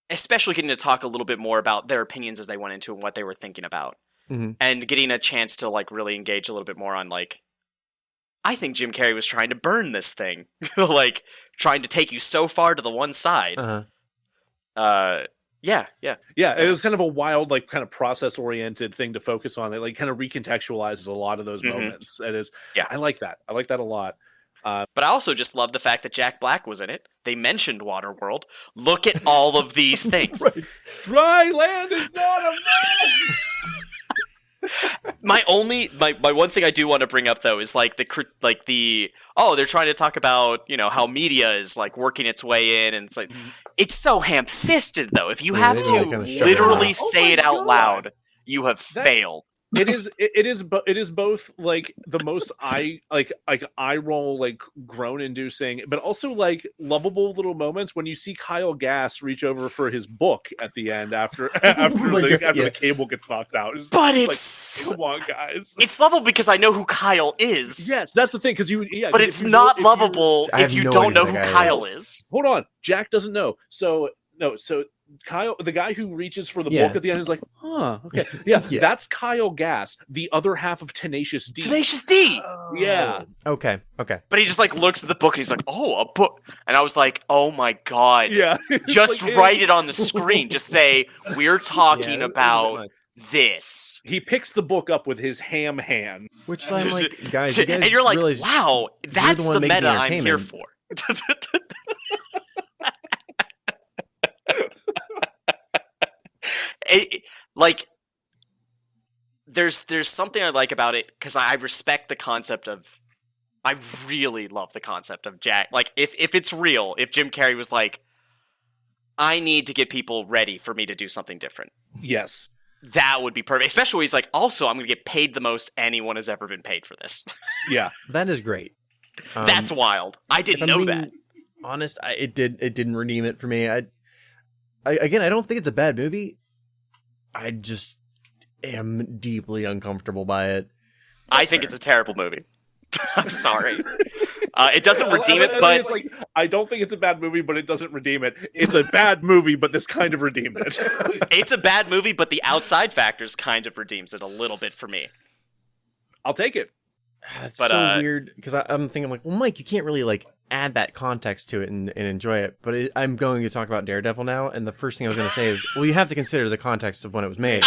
Especially getting to talk a little bit more about their opinions as they went into it and what they were thinking about. And getting a chance to like really engage a little bit more on like... I think Jim Carrey was trying to burn this thing. Like, trying to take you so far to the one side. Yeah. It was kind of a wild, like, kind of process-oriented thing to focus on. It like kind of recontextualizes a lot of those moments. It is, I like that. I like that a lot. But I also just love the fact that Jack Black was in it. They mentioned Waterworld. Look at all of these things. Right. Dry land is not a my one thing I do want to bring up though is like the they're trying to talk about, you know, how media is like working its way in, and it's like it's so ham-fisted though. If you have to literally say it out loud, you have failed. It is both like the most eye roll, like groan inducing, but also like lovable little moments when you see Kyle Gass reach over for his book at the end after the cable gets knocked out. But it's like, come on, guys. It's lovable because I know who Kyle is. Yes, that's the thing. But it's not lovable if you don't know who Kyle is. Hold on, Jack doesn't know. So Kyle, the guy who reaches for the book at the end, is like, okay. Yeah, that's Kyle Gass, the other half of Tenacious D. Tenacious D! Yeah. Okay. But he just, like, looks at the book and he's like, oh, a book. And I was like, oh my god. Yeah. Just like, write it on the screen. Just say, we're talking about this. He picks the book up with his ham hands. Which I'm like, guys, and you're like, wow, that's the meta I'm here for. Like, there's something I like about it because I respect the concept of. I really love the concept of Jack. Like, if it's real, if Jim Carrey was like, I need to get people ready for me to do something different. Yes, that would be perfect. Especially when he's like, also, I'm going to get paid the most anyone has ever been paid for this. Yeah, that is great. That's wild. I didn't know that. Honest, it didn't redeem it for me. I don't think it's a bad movie. I just am deeply uncomfortable by it. I think it's a terrible movie. I'm sorry. It doesn't redeem it, but it's like, I don't think it's a bad movie, but it doesn't redeem it. It's a bad movie, but this kind of redeemed it. It's a bad movie, but the outside factors kind of redeems it a little bit for me. I'll take it. It's so weird because I'm thinking like, well, Mike, you can't really like add that context to it and enjoy it. But I'm going to talk about Daredevil now, and the first thing I was going to say is, well, you have to consider the context of when it was made.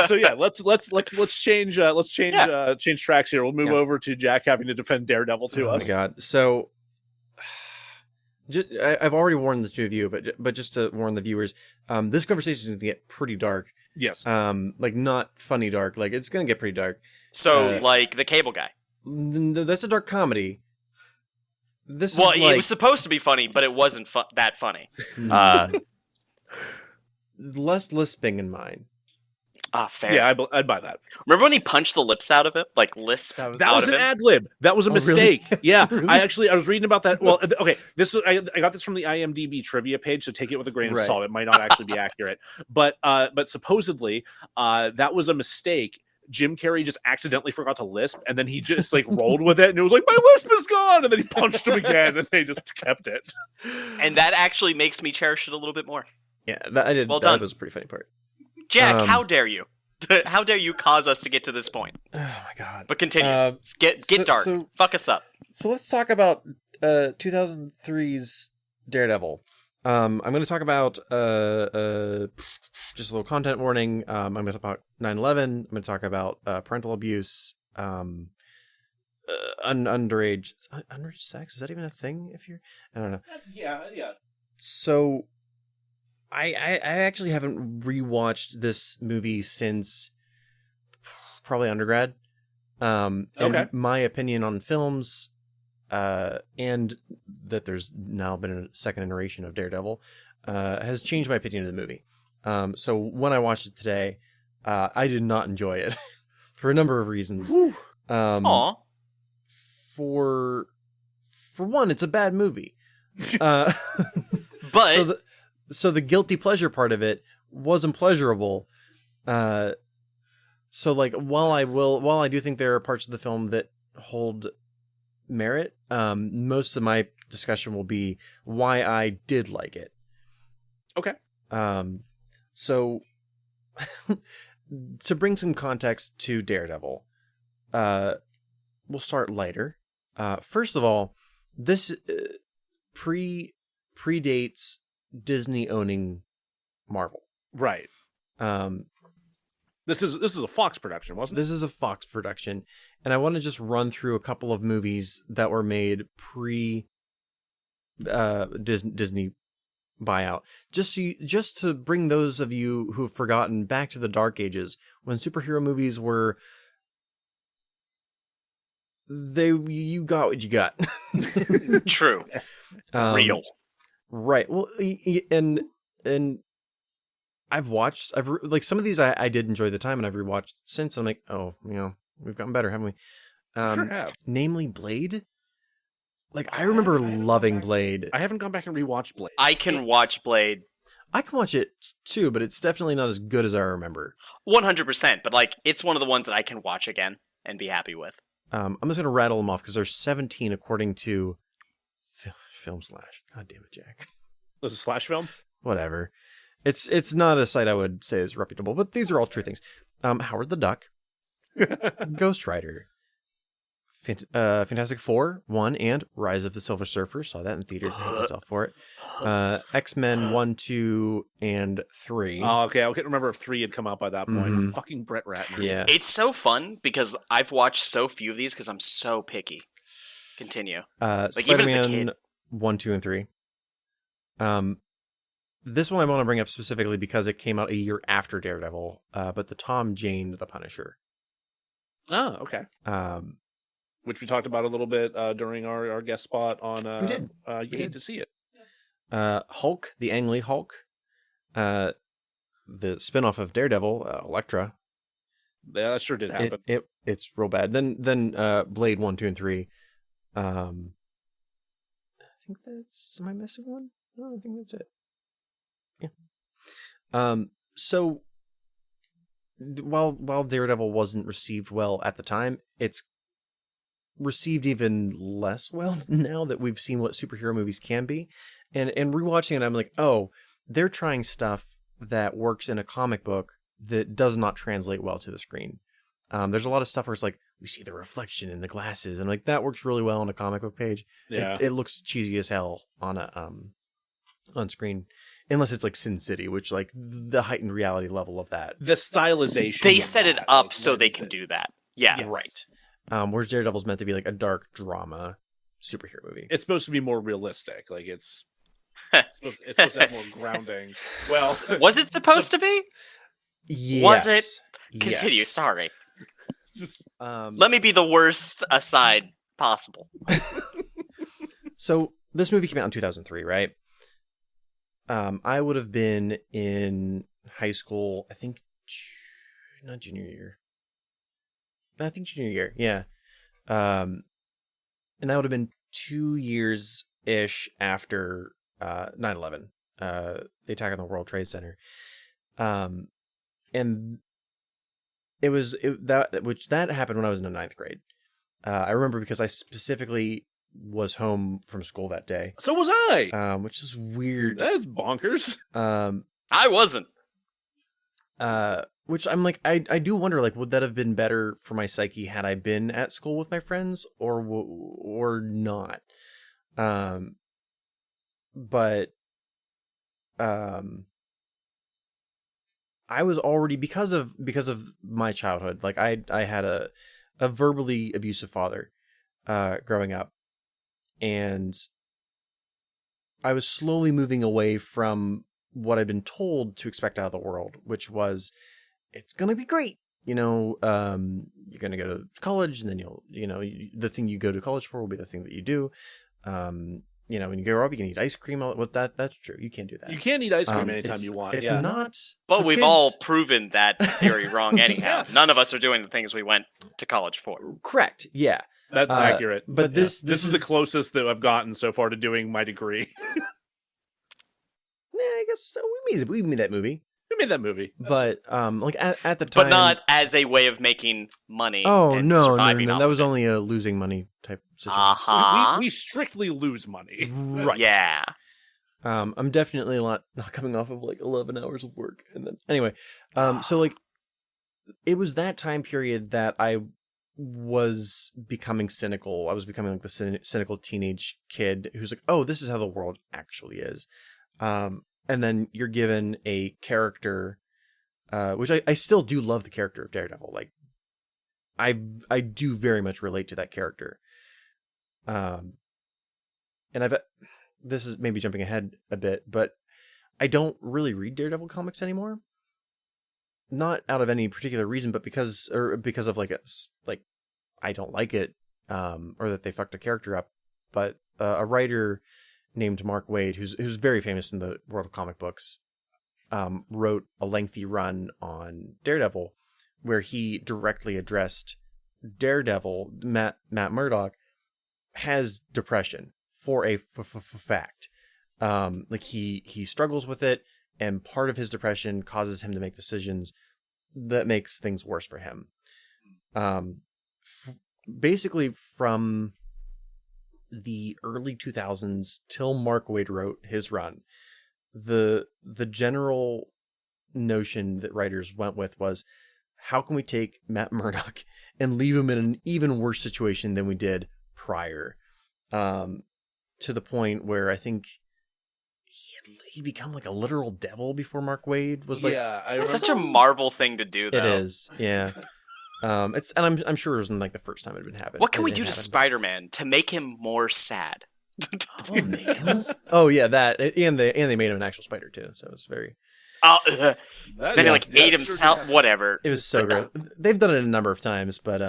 So yeah, let's change tracks here. We'll move over to Jack having to defend Daredevil to us. Oh my god! So, I've already warned the two of you, but just to warn the viewers, this conversation is going to get pretty dark. Yes. Like not funny dark. Like it's going to get pretty dark. So, like the Cable Guy. That's a dark comedy. It was supposed to be funny, but it wasn't that funny. less lisping in mine. Ah, fair. Yeah, I'd buy that. Remember when he punched the lips out of it? Like, lisp That was- out That was of an him? ad lib. That was a Oh, really? mistake. Yeah, Really? I was reading about that. Well, okay, I got this from the IMDb trivia page, so take it with a grain of Right. salt. It might not actually be accurate, but supposedly that was a mistake. Jim Carrey just accidentally forgot to lisp, and then he just like rolled with it, and it was like, my lisp is gone, and then he punched him again, and they just kept it. And that actually makes me cherish it a little bit more. Yeah, I did. Well that done. was a pretty funny part. Jack, how dare you? How dare you cause us to get to this point? Oh my god. But continue. Get so- dark. so- Fuck us up. So let's talk about 2003's Daredevil. I'm going to talk about just a little content warning. I'm going to talk about 9/11. I'm going to talk about parental abuse, underage sex. Is that even a thing? If you're, I don't know. Yeah. So, I actually haven't rewatched this movie since probably undergrad. And Okay. my opinion on films, and that there's now been a second iteration of Daredevil, has changed my opinion of the movie. So when I watched it today, I did not enjoy it for a number of reasons. Aw. For one, it's a bad movie. But so the guilty pleasure part of it wasn't pleasurable. So like while I do think there are parts of the film that hold merit, most of my discussion will be why I did like it. Okay. So to bring some context to Daredevil, we'll start lighter. First of all, this predates Disney owning Marvel. Right. This is a Fox production, wasn't it? This is a Fox production, and I want to just run through a couple of movies that were made pre Disney buyout, just to bring those of you who have forgotten back to the dark ages when superhero movies were you got what you got. True. Real. Right. Well, and I've like some of these I did enjoy the time, and I've rewatched since. I'm like, oh, we've gotten better, haven't we? Sure have. Namely Blade. Like I remember loving Blade. I haven't gone back and rewatched Blade. I can watch Blade I can watch it too, but it's definitely not as good as I remember. 100%, but like it's one of the ones that I can watch again and be happy with. I'm just gonna rattle them off because there's 17 according to Film Slash. God damn it, Jack. Was it a slash film? Whatever. It's not a site I would say is reputable, but these are all true things. Howard the Duck, Ghost Rider, Fantastic Four 1 and Rise of the Silver Surfer. Saw that in theaters. I hate myself for it. X-Men 1, 2, and 3. Oh, okay. I can't remember if 3 had come out by that point. Mhm. Fucking Brett Ratner. Yeah. It's so fun because I've watched so few of these because I'm so picky. Continue. Like, even as a Spider-Man kid. 1, 2, and 3. This one I want to bring up specifically because it came out a year after Daredevil, but the Tom Jane the Punisher. Oh, okay. Which we talked about a little bit during our guest spot on We did. You Hate to See It. Hulk, the Ang Lee Hulk, the spinoff of Daredevil, Elektra. Yeah, that sure did happen. It's real bad. Then Blade 1, 2, and 3. I think that's. Am I missing one? No, I think that's it. Yeah. So while Daredevil wasn't received well at the time, it's received even less well now that we've seen what superhero movies can be. And rewatching it, I'm like, oh, they're trying stuff that works in a comic book that does not translate well to the screen. There's a lot of stuff where it's like, we see the reflection in the glasses, and like that works really well on a comic book page. Yeah. It looks cheesy as hell on a on screen, unless it's like Sin City, which like the heightened reality level of that. The stylization. They of set it that, up like, so they lends can it. do that. Yeah. Yes. Right. Whereas Daredevil's meant to be like a dark drama superhero movie. It's supposed to be more realistic. Like it's supposed to have more grounding. Well, Was it supposed to be? Yes. Was it? Yes. Continue. Sorry. just Let me be the worst aside possible. So this movie came out in 2003, right? I would have been in high school, I think, not junior year. I think junior year, yeah. And that would have been 2 years-ish after 9/11, the attack on the World Trade Center. And that happened when I was in the 9th grade. I remember because I specifically was home from school that day. So was I. Which is weird. That's bonkers. I wasn't. Which I'm like, I do wonder, like, would that have been better for my psyche had I been at school with my friends or not? But I was already, because of my childhood, like I had a verbally abusive father growing up, and I was slowly moving away from what I'd been told to expect out of the world, which was, it's going to be great. You're going to go to college, and then the thing you go to college for will be the thing that you do. When you grow up, you can eat ice cream. That's true. You can't do that. You can't eat ice cream anytime you want. It's not. But so we've kids, all proven that theory wrong anyhow. None of us are doing the things we went to college for. Correct. Yeah. That's accurate. But this is the closest that I've gotten so far to doing my degree. I guess so. We made that movie. We made that movie. But like at the time, But not as a way of making money. Oh, and no. surviving That off was of it. only a losing money type situation. Uh-huh. We strictly lose money. Right. Yeah. I'm definitely not coming off of like 11 hours of work. And then anyway, so like it was that time period that I was becoming cynical. I was becoming like the cynical teenage kid who's like, oh, this is how the world actually is. And then you're given a character, which I still do love the character of Daredevil. Like I do very much relate to that character. And this is maybe jumping ahead a bit, but I don't really read Daredevil comics anymore. Not out of any particular reason, but because of like I don't like it, or that they fucked a character up. But a writer named Mark Waid, who's very famous in the world of comic books, wrote a lengthy run on Daredevil, where he directly addressed Daredevil. Matt Murdock has depression for a fact. Like he struggles with it, and part of his depression causes him to make decisions that makes things worse for him. Basically from the early 2000s till Mark Waid wrote his run, the general notion that writers went with was, how can we take Matt Murdock and leave him in an even worse situation than we did prior? To the point where I think he'd become like a literal devil before Mark Waid was like, That's such a Marvel thing to do, though. it is, yeah. I'm sure it wasn't like the first time it had been happening. What can we do to Spider-Man to make him more sad? Oh yeah, that, and they made him an actual spider too, so it's very. Then he ate himself. Sure. Whatever. It was so gross. They've done it a number of times, but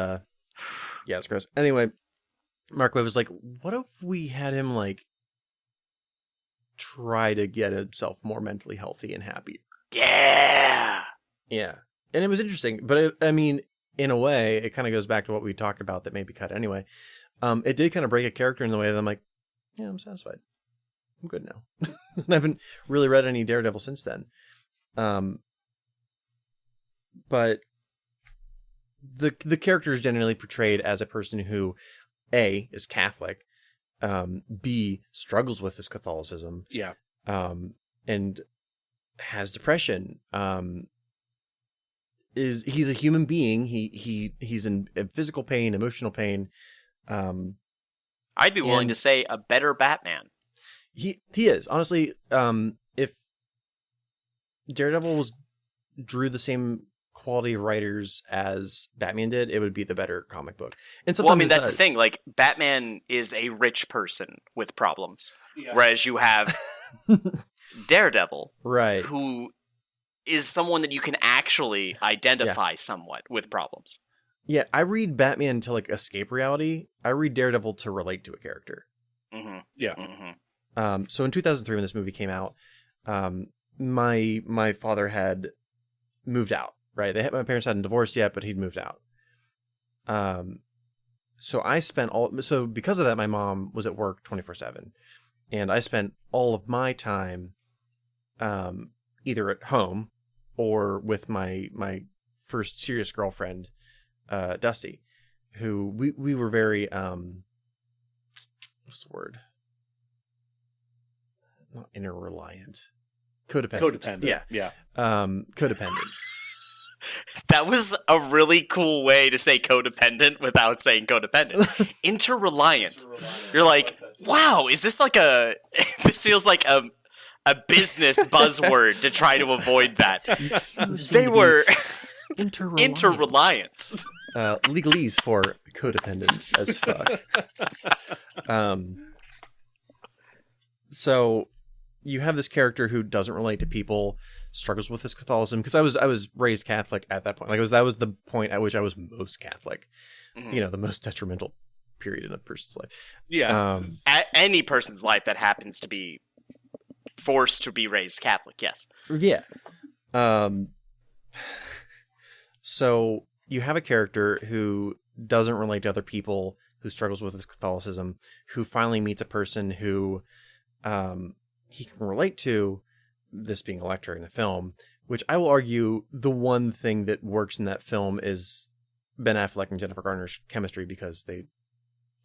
yeah, it's gross. Anyway, Mark Webb was like, "What if we had him like try to get himself more mentally healthy and happy?" Yeah. Yeah, and it was interesting, but I mean, in a way, it kind of goes back to what we talked about that may be cut anyway. It did kind of break a character in the way that I'm like, yeah, I'm satisfied. I'm good now. And I haven't really read any Daredevil since then. But the character is generally portrayed as a person who, A, is Catholic, B, struggles with his Catholicism, Yeah. and has depression. He's a human being. He's in physical pain, emotional pain. I'd be willing to say a better Batman. He is, honestly. If Daredevil drew the same quality of writers as Batman did, it would be the better comic book. And Well, I mean, that's the thing. Like, Batman is a rich person with problems, whereas you have Daredevil, right, who is someone that you can actually identify somewhat with problems. Yeah, I read Batman to like escape reality. I read Daredevil to relate to a character. Mm-hmm. Yeah. Mm-hmm. So in 2003, when this movie came out, My father had moved out, right? My parents hadn't divorced yet, but he'd moved out. So because of that, my mom was at work 24/7, and I spent all of my time, either at home or with my first serious girlfriend, Dusty, who we were very, what's the word? Not interreliant. Codependent. Yeah. Codependent. That was a really cool way to say codependent without saying codependent. Interreliant. You're like, wow, is this like this feels like a business buzzword to try to avoid that. They were interreliant. Legalese for codependent as fuck. So you have this character who doesn't relate to people, struggles with his Catholicism, because I was raised Catholic at that point. Like that was the point at which I was most Catholic. Mm-hmm. The most detrimental period in a person's life. Yeah. Any person's life that happens to be forced to be raised Catholic, yes. Yeah. So you have a character who doesn't relate to other people, who struggles with his Catholicism, who finally meets a person who he can relate to, this being Electra in the film, which I will argue the one thing that works in that film is Ben Affleck and Jennifer Garner's chemistry, because they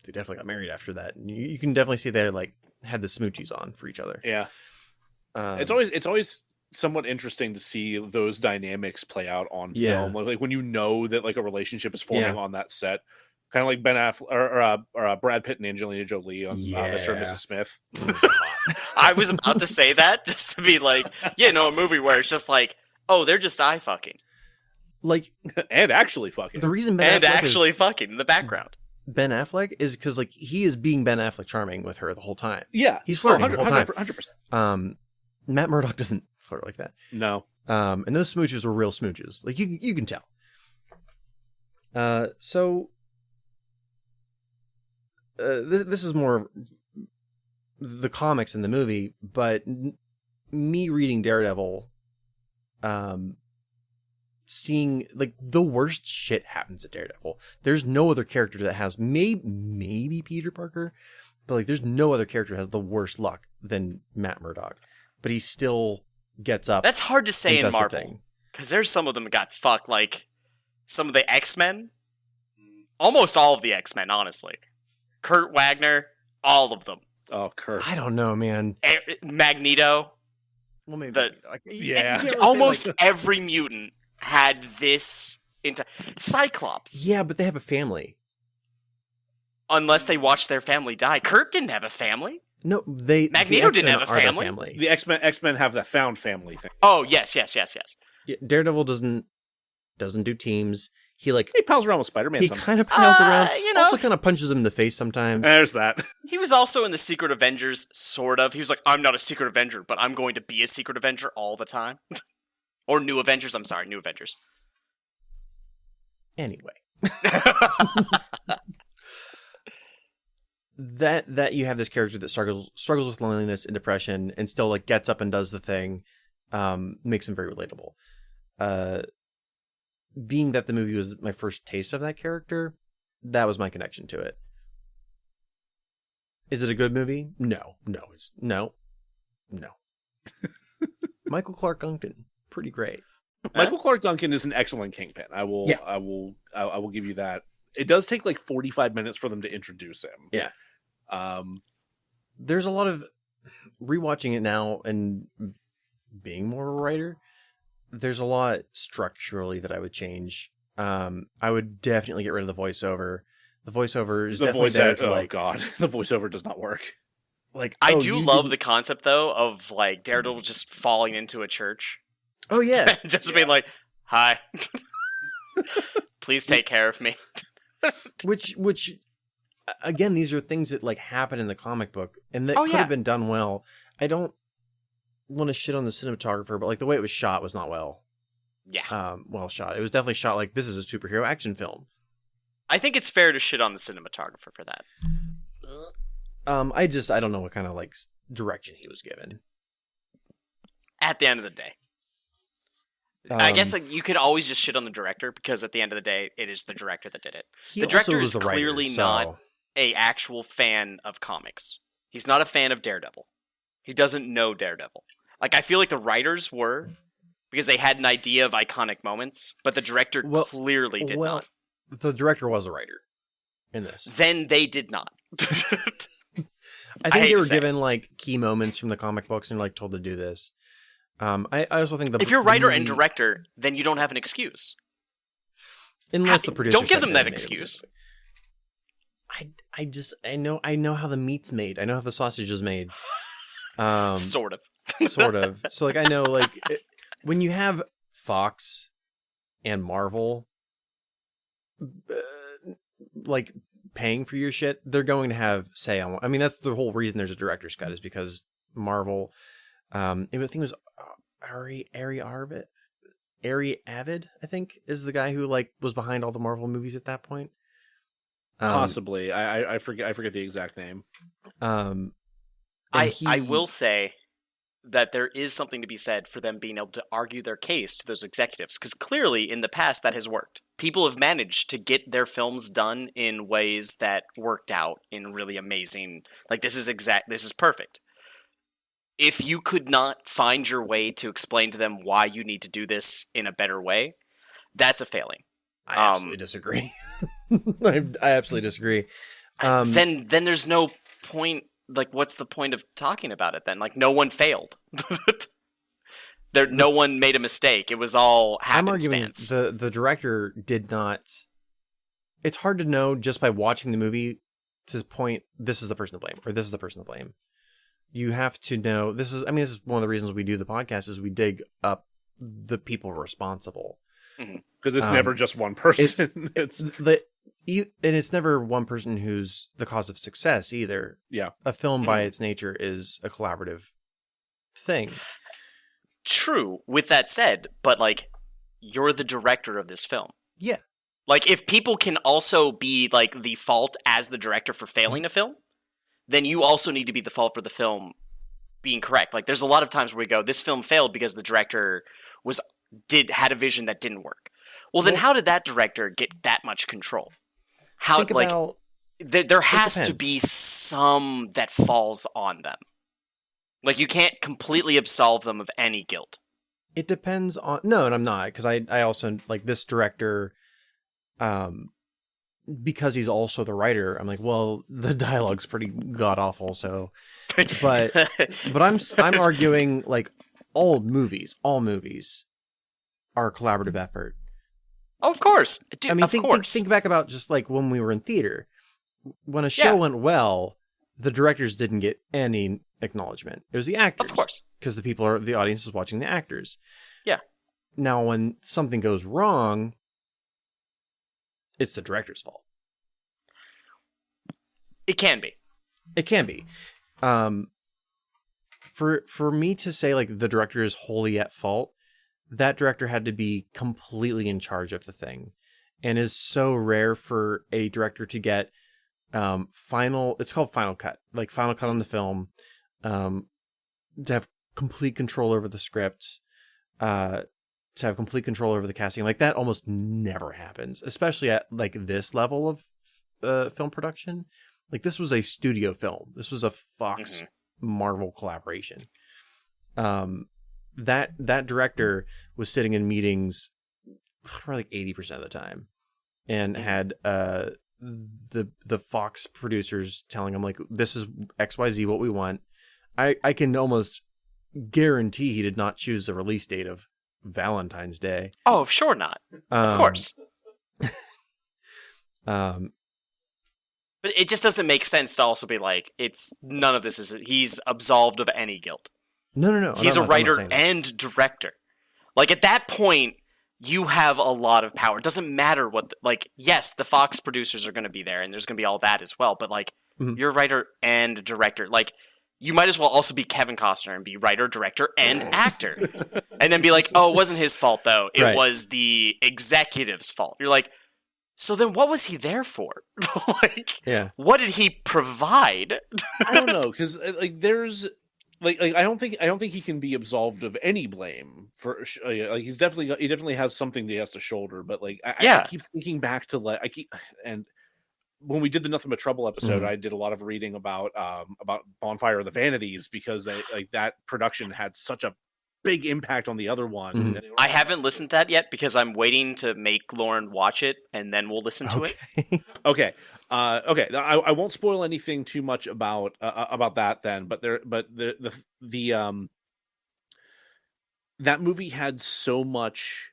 definitely got married after that. And you can definitely see they like had the smoochies on for each other. Yeah. It's always somewhat interesting to see those dynamics play out on film. Like when you know that like a relationship is forming on that set. Kind of like Ben Affleck or Brad Pitt and Angelina Jolie on Mr. and Mrs. Smith. I was about to say that just to be like, a movie where it's just like, oh, they're just eye fucking, like, and actually fucking. The reason fucking in the background. Ben Affleck is because like he is being Ben Affleck charming with her the whole time. Yeah, he's flirting the whole time. 100%. Matt Murdock doesn't flirt like that. No. And those smooches were real smooches. Like you can tell. So. This is more the comics in the movie, but me reading Daredevil, seeing like the worst shit happens at Daredevil. There's no other character that has maybe Peter Parker, but like there's no other character that has the worst luck than Matt Murdock. But he still gets up. That's hard to say in Marvel, because there's some of them that got fucked. Like some of the X-Men, almost all of the X-Men, honestly. Kurt Wagner, all of them. Oh, Kurt. I don't know, man. Magneto. Well, maybe. Almost every mutant had this Cyclops. Yeah, but they have a family. Unless they watched their family die. Kurt didn't have a family. No, Magneto didn't have a family. The X-Men have that found family thing. Oh, yes. Yeah, Daredevil doesn't do teams. He pals around with Spider-Man. He kind of pals around. Also kind of punches him in the face sometimes. There's that. He was also in the Secret Avengers, sort of. He was like, I'm not a Secret Avenger, but I'm going to be a Secret Avenger all the time. Or New Avengers. I'm sorry, New Avengers. Anyway. that you have this character that struggles with loneliness and depression and still like gets up and does the thing, makes him very relatable. Being that the movie was my first taste of that character, that was my connection to it. Is it a good movie? No. Michael Clark Duncan, pretty great. Michael Clark Duncan is an excellent Kingpin. I will give you that. It does take like 45 minutes for them to introduce him. Yeah. There's a lot of rewatching it now and being more of a writer. There's a lot structurally that I would change. I would definitely get rid of the voiceover. The voiceover is definitely there to like... Oh god, the voiceover does not work. Like I do love the concept though of like Daredevil just falling into a church. Oh yeah, just being like, "Hi, please take care of me." which again, these are things that like happen in the comic book and that could have been done well. I don't want to shit on the cinematographer, but like the way it was shot was not well shot. It was definitely shot like this is a superhero action film. I think it's fair to shit on the cinematographer for that. I don't know what kind of like direction he was given. At the end of the day. I guess you could always just shit on the director because at the end of the day, it is the director that did it. The director is clearly not a actual fan of comics. He's not a fan of Daredevil. He doesn't know Daredevil. Like, I feel like the writers were because they had an idea of iconic moments, but the director clearly did not. The director was a writer in this. Then they did not. I think they were given like key moments from the comic books and like told to do this. I also think if you're a writer and director, then you don't have an excuse. Unless the producer don't give them that excuse. I know how the meat's made. I know how the sausage is made. Sort of. Sort of. So like I know like when you have Fox and Marvel like paying for your shit, they're going to have say on. I mean, that's the whole reason there's a director's cut is because Marvel. I think it was Ari Avid. I think is the guy who like was behind all the Marvel movies at that point. Possibly, I forget the exact name. I will say that there is something to be said for them being able to argue their case to those executives, because clearly in the past that has worked. People have managed to get their films done in ways that worked out in really amazing. Like this is perfect. If you could not find your way to explain to them why you need to do this in a better way, that's a failing. I absolutely disagree. I absolutely disagree. Then there's no point. Like, what's the point of talking about it then? Like, no one failed. No one made a mistake. It was all happenstance. I'm arguing the director did not. It's hard to know just by watching the movie to point. This is the person to blame, or this is the person to blame. You have to know. This is one of the reasons we do the podcast is we dig up the people responsible. Because it's never just one person. And it's never one person who's the cause of success either. Yeah. A film by its nature is a collaborative thing. True. With that said, but like, you're the director of this film. Yeah. Like, if people can also be like the fault as the director for failing a film, then you also need to be the fault for the film being correct. Like, there's a lot of times where we go, this film failed because the director had a vision that didn't work. Well, then how did that director get that much control? There has to be some that falls on them. Like, you can't completely absolve them of any guilt. It depends on... No, and I'm not, because I also, like, this director, because he's also the writer, I'm like, well, the dialogue's pretty god-awful, so... But I'm arguing, like, all movies are a collaborative effort. Oh, of course. Dude, I mean, think back about just like when we were in theater. When a show went well, the directors didn't get any acknowledgement. It was the actors. Of course. Because the audience is watching the actors. Yeah. Now, when something goes wrong, it's the director's fault. It can be. It can be. For me to say like the director is wholly at fault, that director had to be completely in charge of the thing, and is so rare for a director to get it's called final cut on the film, to have complete control over the script, to have complete control over the casting. Like, that almost never happens, especially at like this level of film production. Like, this was a studio film. This was a Fox Marvel collaboration. That director was sitting in meetings probably like 80% of the time, and had the Fox producers telling him like, this is XYZ what we want. I can almost guarantee he did not choose the release date of Valentine's Day. Oh, sure not. Of course. But it just doesn't make sense to also be like, he's absolved of any guilt. No. He's a writer and director. Like, at that point, you have a lot of power. It doesn't matter what... yes, the Fox producers are going to be there, and there's going to be all that as well, but, like, you're a writer and director. Like, you might as well also be Kevin Costner and be writer, director, and actor. And then be like, oh, it wasn't his fault, though. It was the executive's fault. You're like, so then what was he there for? What did he provide? I don't know, because, like, there's... like I don't think he can be absolved of any blame for like he definitely has something he has to shoulder, but like I keep thinking back to and when we did the Nothing But Trouble episode, I did a lot of reading about Bonfire of the Vanities because that production had such a big impact on the other one. I haven't listened to that yet because I'm waiting to make Lauren watch it and then we'll listen to it. Okay. I won't spoil anything too much about that then, but that movie had so much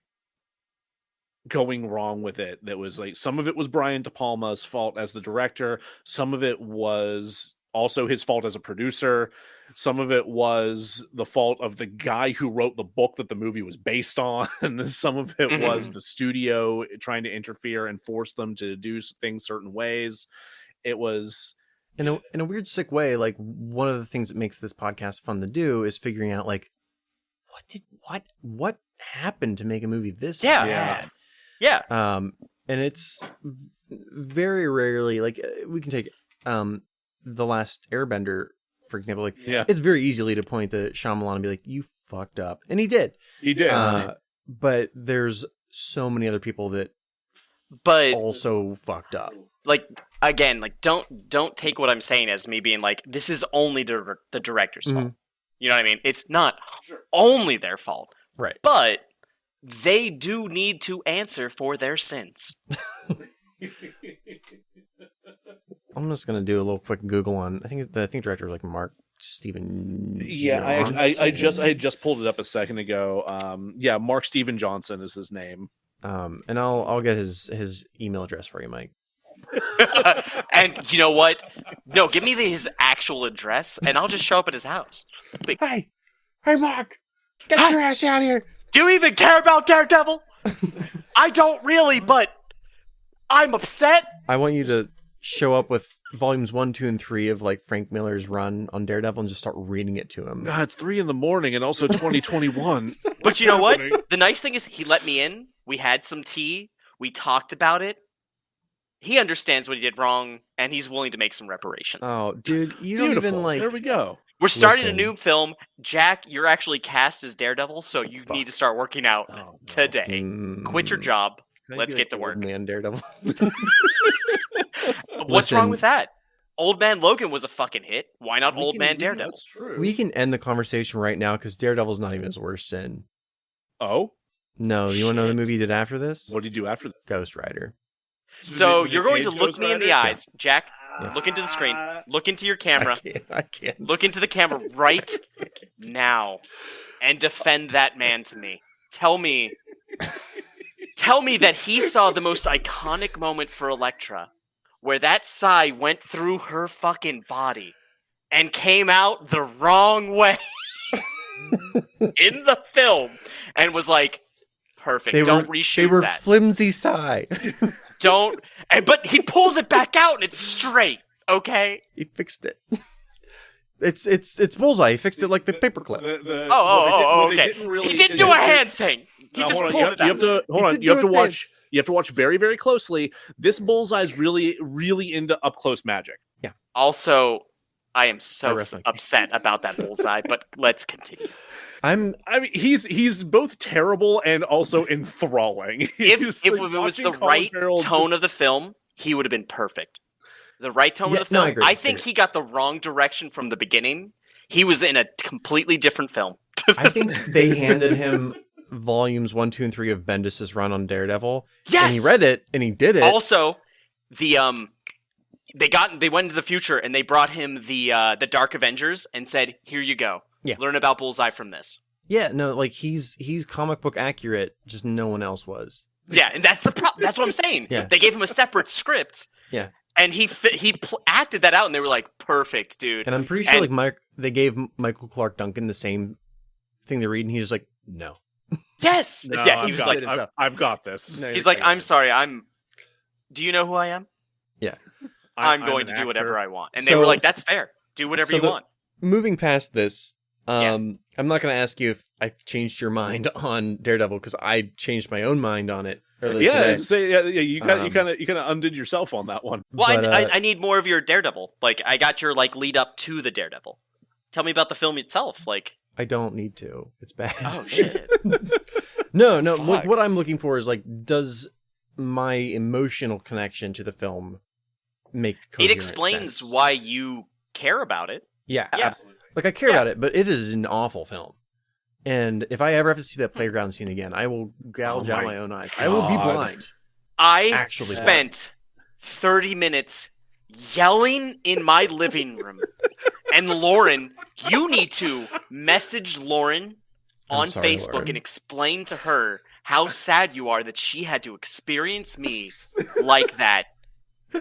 going wrong with it that was like some of it was Brian De Palma's fault as the director, some of it was also his fault as a producer, some of it was the fault of the guy who wrote the book that the movie was based on, some of it was the studio trying to interfere and force them to do things certain ways. It was in a weird sick way, like one of the things that makes this podcast fun to do is figuring out like what happened to make a movie this bad. Yeah. And it's very rarely like we can take The Last Airbender, for example. Like it's very easily to point to Shyamalan and be like, you fucked up. And he did. But there's so many other people that also fucked up. Like again, like don't take what I'm saying as me being like this is only the director's fault. You know what I mean? It's not only their fault. Right. But they do need to answer for their sins. I'm just gonna do a little quick Google on. I think director was like Mark Steven. Yeah, I just pulled it up a second ago. Mark Steven Johnson is his name. And I'll get his email address for you, Mike. And you know what? No, give me his actual address, and I'll just show up at his house. Like, hey, Mark, get your ass out of here. Do you even care about Daredevil? I don't really, but I'm upset. I want you to show up with volumes 1, 2, and 3 of like Frank Miller's run on Daredevil and just start reading it to him. It's 3 a.m. and also 2021. But you know what? The nice thing is he let me in. We had some tea. We talked about it. He understands what he did wrong, and he's willing to make some reparations. Oh, dude, you don't even like. There we go. We're starting a new film. Jack, you're actually cast as Daredevil, so you need to start working out today. Quit your job. Let's get to work. Old Man Daredevil. What's wrong with that? Old Man Logan was a fucking hit. Why not Old Man Daredevil? That's true. We can end the conversation right now because Daredevil's not even his worst sin. Oh? No, you want to know the movie he did after this? What did he do after this? Ghost Rider. So you're going to look me in the eyes, Jack. Look into the screen. Look into your camera. I can't. Look into the camera right now and defend that man to me. Tell me that he saw the most iconic moment for Elektra where that sigh went through her fucking body and came out the wrong way in the film and was like, perfect. Don't reshoot that. They were flimsy sigh. But he pulls it back out and it's straight. Okay, he fixed it. It's bullseye. He fixed it like the paperclip. Okay. He didn't do a hand thing. He just pulled it out. You have to watch. You have to watch very, very closely. This bullseye is really, really into up close magic. Yeah. Also, I am so upset about that bullseye. But let's continue. I mean, he's both terrible and also enthralling. If it was the right tone of the film, he would have been perfect. The right tone of the film. I think he got the wrong direction from the beginning. He was in a completely different film. I think they handed him volumes 1, 2, and 3 of Bendis' run on Daredevil. Yes, and he read it and he did it. Also, they went into the future and they brought him the Dark Avengers and said, "Here you go. Yeah. Learn about Bullseye from this." Yeah, no, like he's comic book accurate, just no one else was. Yeah, and that's the problem. That's what I'm saying. Yeah. They gave him a separate script. Yeah. And he acted that out, and they were like, "Perfect, dude." And I'm pretty sure they gave Michael Clark Duncan the same thing to read, and he's just like, "No." Yes. No, yeah. He was like, "I've got this." No, he's like, "I'm sorry. Do you know who I am?" Yeah. I'm going to do whatever I want, and they were like, "That's fair. Do whatever you want." Moving past this, I'm not going to ask you if I changed your mind on Daredevil because I changed my own mind on it. You kind of undid yourself on that one. Well, I need more of your Daredevil. Like, I got your lead up to the Daredevil. Tell me about the film itself. Like, I don't need to. It's bad. oh shit. No. Fuck. What I'm looking for is like, does my emotional connection to the film make It coherent explains sense? why you care about it. Yeah, Yeah. Absolutely. like I care about it, but it is an awful film. And if I ever have to see that playground scene again, I will gouge out my own eyes. I will be God. blind. I Actually spent 30 minutes yelling in my living room. And Lauren, you need to message Lauren on sorry, Facebook Lauren. and explain to her how sad you are that she had to experience me like that.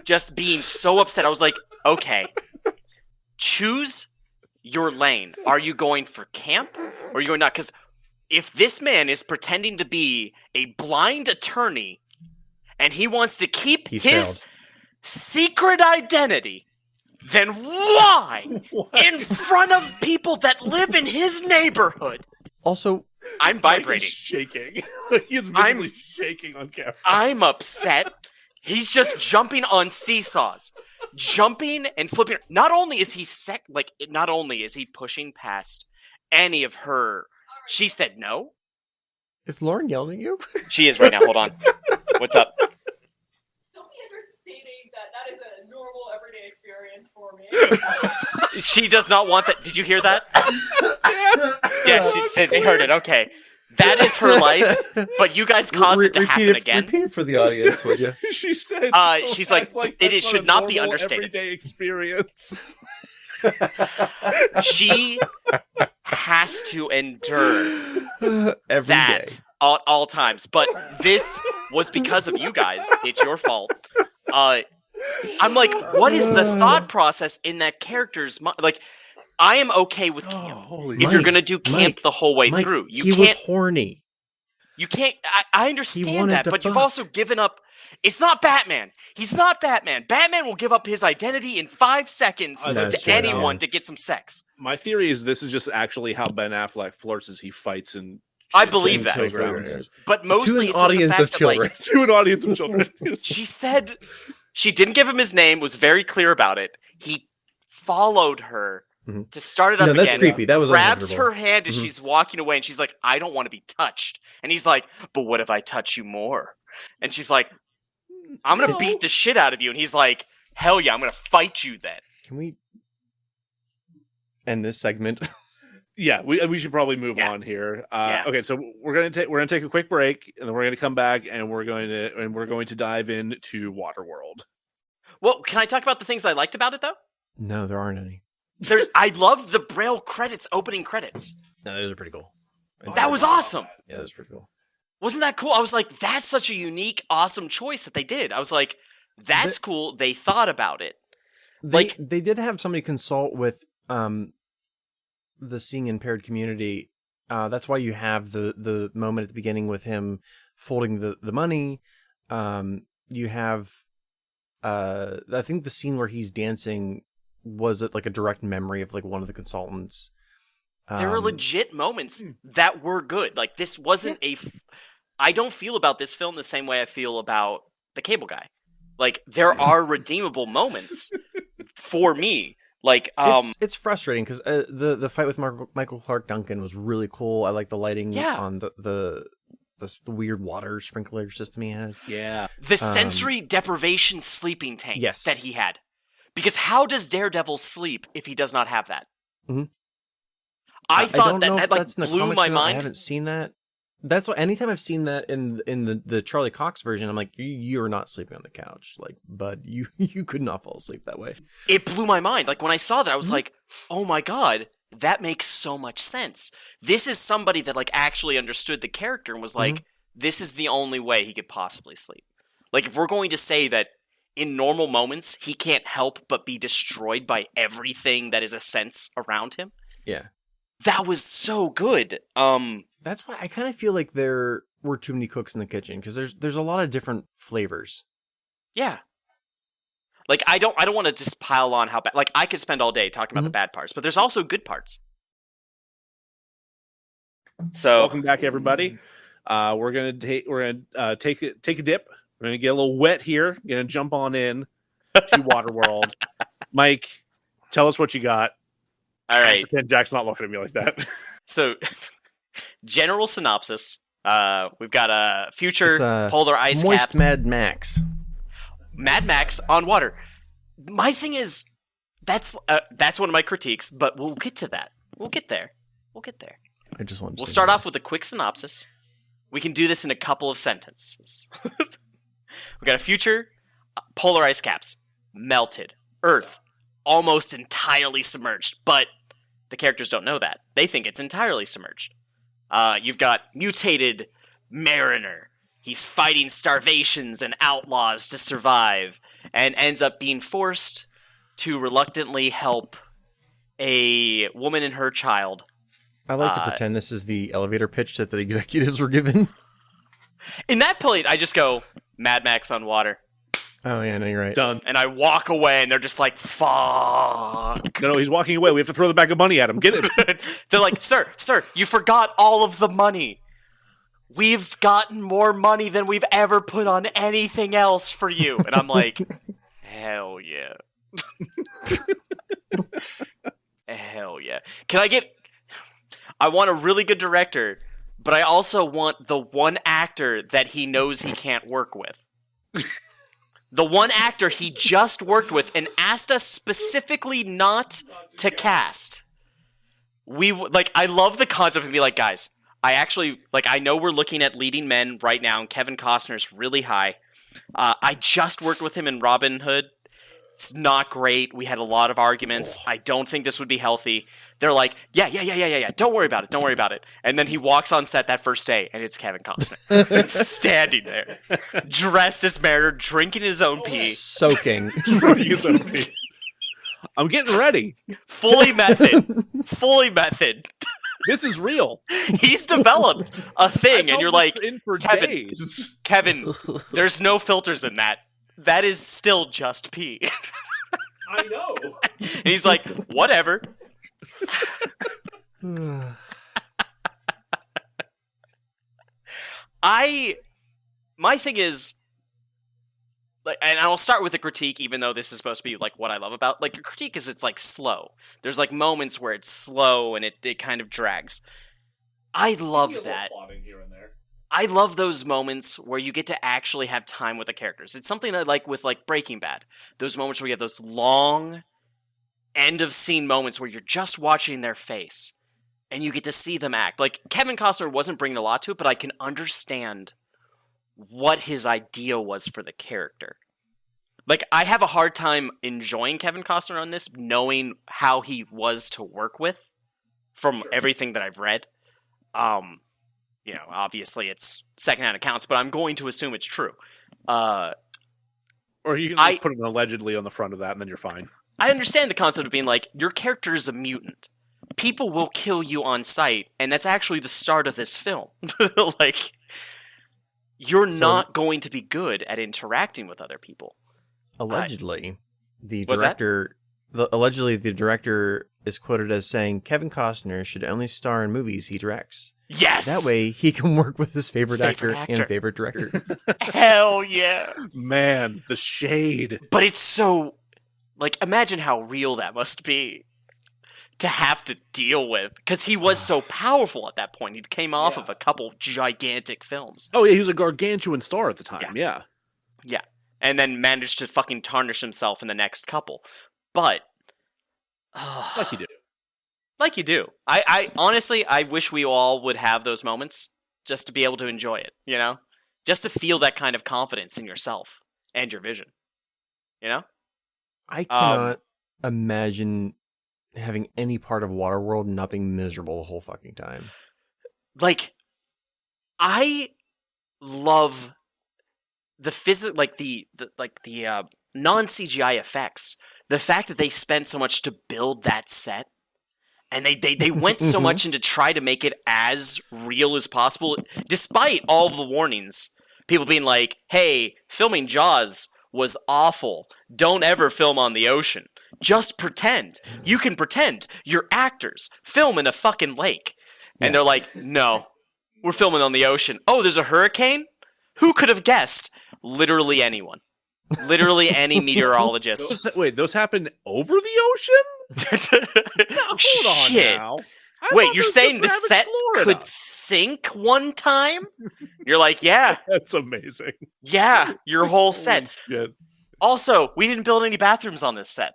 Just being so upset. I was like, okay, choose your lane. Are you going for camp or are you going not? Because if this man is pretending to be a blind attorney and he wants to keep He his failed. secret identity, then why in front of people that live in his neighborhood? Also, I'm Mike is vibrating. shaking. He's visibly shaking on camera. I'm upset. He's just jumping on seesaws, jumping and flipping. Not only is he not only is he pushing past any of her. She said no. is Lauren yelling at you? She is right now. Hold on. What's up? Don't be understating that is a normal everyday experience for me. She does not want that. Did you hear that? Yes, they heard it. Okay. That is her life, but you guys caused it to happen again. Repeat it for the audience, would you? She said, She's "Don't like, act it that's should a not be normal understated." Everyday experience. She has to endure Every that day. all times. But this was because of you guys. It's your fault. I'm like, what is the thought process in that character's mind? Like, I am okay with camp. Holy If you're Mike, gonna do camp Mike, the whole way Mike, through, you he can't. was horny. You can't. I understand wanted that, to but you've fuck. also given up. It's not Batman. He's not Batman. Batman will give up his identity in 5 seconds That's to true, anyone yeah. to get some sex. My theory is this is just actually how Ben Affleck flirts as he fights in. I believe that. Playgrounds. But mostly, it's just the fact that, like, To an audience of children. she said she didn't give him his name, was very clear about it. He followed her Mhm. to start it up No, again. that's creepy. That was grabs uncomfortable. her hand as Mhm. she's walking away, and she's like, I don't want to be touched. And he's like, but what if I touch you more? And she's like, I'm going to beat the shit out of you. And he's like, hell yeah, I'm going to fight you then. Can we end this segment? Yeah, we should probably move Yeah. on here. Yeah. Okay, so we're gonna take a quick break, and then we're gonna come back, and we're going to dive into Waterworld. Well, can I talk about the things I liked about it, though? No, there aren't any. I loved the Braille credits, opening credits. No, those are pretty cool. That was awesome. Yeah, that was pretty cool. Wasn't that cool? I was like, that's such a unique, awesome choice that they did. I was like, that's cool. They thought about it. They did have somebody consult with the seeing impaired community. That's why you have the moment at the beginning with him folding the money. You have I think the scene where he's dancing was like a direct memory of like one of the consultants. There are legit moments that were good. Like, this wasn't I don't feel about this film the same way I feel about The Cable Guy. Like, there are redeemable moments for me. Like, it's frustrating because the fight with Michael Clark Duncan was really cool. I like the lighting on the weird water sprinkler system he has. Yeah, the sensory deprivation sleeping tank that he had. Because how does Daredevil sleep if he does not have that? Mhm. I thought don't know that if like that's in the blew comics my or not. I mind. haven't seen that. That's what. Anytime I've seen that in the Charlie Cox version, I'm like, you're not sleeping on the couch, like, bud. You could not fall asleep that way. It blew my mind. Like, when I saw that, I was like, oh my god, that makes so much sense. This is somebody that like actually understood the character and was like, this is the only way he could possibly sleep. Like, if we're going to say that in normal moments he can't help but be destroyed by everything that is a sense around him. Yeah, that was so good. That's why I kind of feel like there were too many cooks in the kitchen because there's a lot of different flavors. Yeah. Like, I don't want to just pile on how bad. Like, I could spend all day talking about the bad parts, but there's also good parts. So, welcome back, everybody. We're gonna take a dip. We're gonna get a little wet here. Gonna jump on in to Waterworld. Mike, tell us what you got. All right. Pretend Jack's not looking at me like that. So, general synopsis. We've got a future It's polar ice Moist caps. Mad Max. Mad Max on water. My thing is, that's one of my critiques, but we'll get to that. We'll get there. I just want. We'll start off with a quick synopsis. We can do this in a couple of sentences. We got a future, polar ice caps, melted, Earth, almost entirely submerged, but the characters don't know that. They think it's entirely submerged. You've got mutated Mariner. He's fighting starvations and outlaws to survive, and ends up being forced to reluctantly help a woman and her child. I like to pretend this is the elevator pitch that the executives were given. In that point, I just go, Mad Max on water. Oh yeah, no, you're right. Done. And I walk away, and they're just like, fuck. No, he's walking away. We have to throw the bag of money at him. Get it. They're like, sir, you forgot all of the money. We've gotten more money than we've ever put on anything else for you. And I'm like, hell yeah. Hell yeah. I want a really good director, but I also want the one actor that he knows he can't work with. The one actor he just worked with and asked us specifically not to cast. I love the concept of be like, guys, I know we're looking at leading men right now, and Kevin Costner's really high. I just worked with him in Robin Hood. It's not great. We had a lot of arguments. I don't think this would be healthy. They're like, yeah. Don't worry about it. And then he walks on set that first day, and it's Kevin Costner standing there, dressed as Mariner, drinking his own pee, Soaking. I'm getting ready. fully method. This is real. He's developed a thing, and you're like, in for Kevin, days. Kevin, there's no filters in that. That is still just pee. I know. And he's like, whatever. My thing is, like, and I'll start with a critique, even though this is supposed to be like what I love about, like, a critique is it's like slow. There's like moments where it's slow and it kind of drags. I love that. I love those moments where you get to actually have time with the characters. It's something I like with like Breaking Bad. Those moments where you have those long end of scene moments where you're just watching their face and you get to see them act. Like, Kevin Costner wasn't bringing a lot to it, but I can understand what his idea was for the character. Like, I have a hard time enjoying Kevin Costner on this, knowing how he was to work with from everything that I've read. Obviously it's secondhand accounts, but I'm going to assume it's true. Or you can just put an allegedly on the front of that, and then you're fine. I understand the concept of being like, your character is a mutant. People will kill you on sight, and that's actually the start of this film. Like, you're not going to be good at interacting with other people. Allegedly, the director is quoted as saying Kevin Costner should only star in movies he directs. Yes! That way he can work with his favorite actor and favorite director. Hell yeah! Man, the shade. But it's so... Like, imagine how real that must be to have to deal with. Because he was so powerful at that point. He came off of a couple gigantic films. Oh, yeah, he was a gargantuan star at the time, yeah. Yeah. And then managed to fucking tarnish himself in the next couple. But... like you do. Like you do. I honestly, I wish we all would have those moments just to be able to enjoy it, you know? Just to feel that kind of confidence in yourself and your vision, you know? I cannot imagine having any part of Waterworld not being miserable the whole fucking time. Like, I love the non-CGI effects. The fact that they spent so much to build that set, and they went so much into try to make it as real as possible, despite all of the warnings. People being like, hey, filming Jaws was awful. Don't ever film on the ocean. Just pretend. You can pretend. You're actors. Film in a fucking lake. And they're like, no, we're filming on the ocean. Oh, there's a hurricane? Who could have guessed? Literally anyone. Literally any meteorologist. Those happen over the ocean? Hold on Shit. now. Wait, you're saying the set could sink one time? You're like, yeah, That's amazing. yeah, your whole set. Holy shit. Also, we didn't build any bathrooms on this set.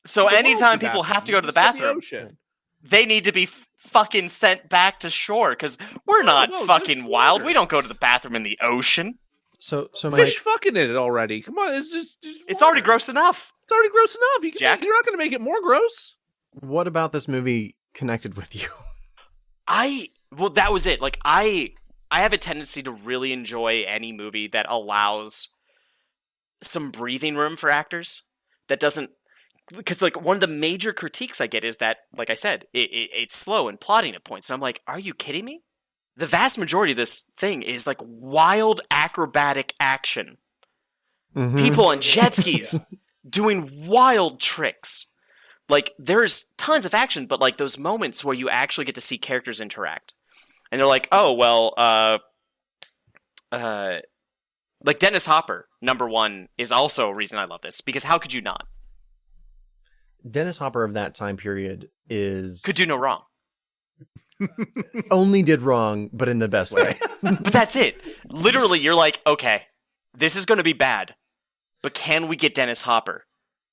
So The anytime world's a people have to go to the bathroom. You just said bathroom, ocean. they need to be fucking sent back to shore because we're not no, fucking just wild. water. We don't go to the bathroom in the ocean. So Mike, Fish fucking in it already. Come on, it's just It's already water. gross enough. It's already gross enough. Jack? You're not going to make it more gross. what about this movie connected with you? Well, that was it. Like I have a tendency to really enjoy any movie that allows some breathing room for actors. That doesn't, because like one of the major critiques I get is that, like I said, it's slow and plotting at points. And I'm like, are you kidding me? The vast majority of this thing is like wild acrobatic action. Mhm. People on jet skis doing wild tricks. Like there's tons of action, but like those moments where you actually get to see characters interact. And they're like, oh, well, like Dennis Hopper, number one, is also a reason I love this. Because how could you not? Dennis Hopper of that time period Could do no wrong. only did wrong, but in the best way. But that's it. Literally, you're like, okay, this is going to be bad. But can we get Dennis Hopper?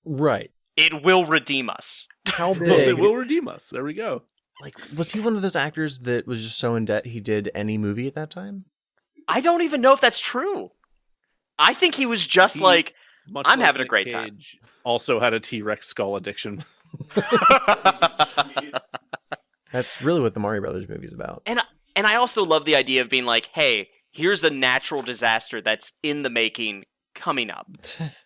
Right. It will redeem us. How Well, they big? will redeem us. There we go. Like, was he one of those actors that was just so in debt he did any movie at that time? I don't even know if that's true. I think he was just He- like, Much I'm like having a Nick great time. Cage Also had a T-Rex skull addiction. That's really what the Mario Brothers movie's about. And I also love the idea of being like, hey, here's a natural disaster that's in the making coming up.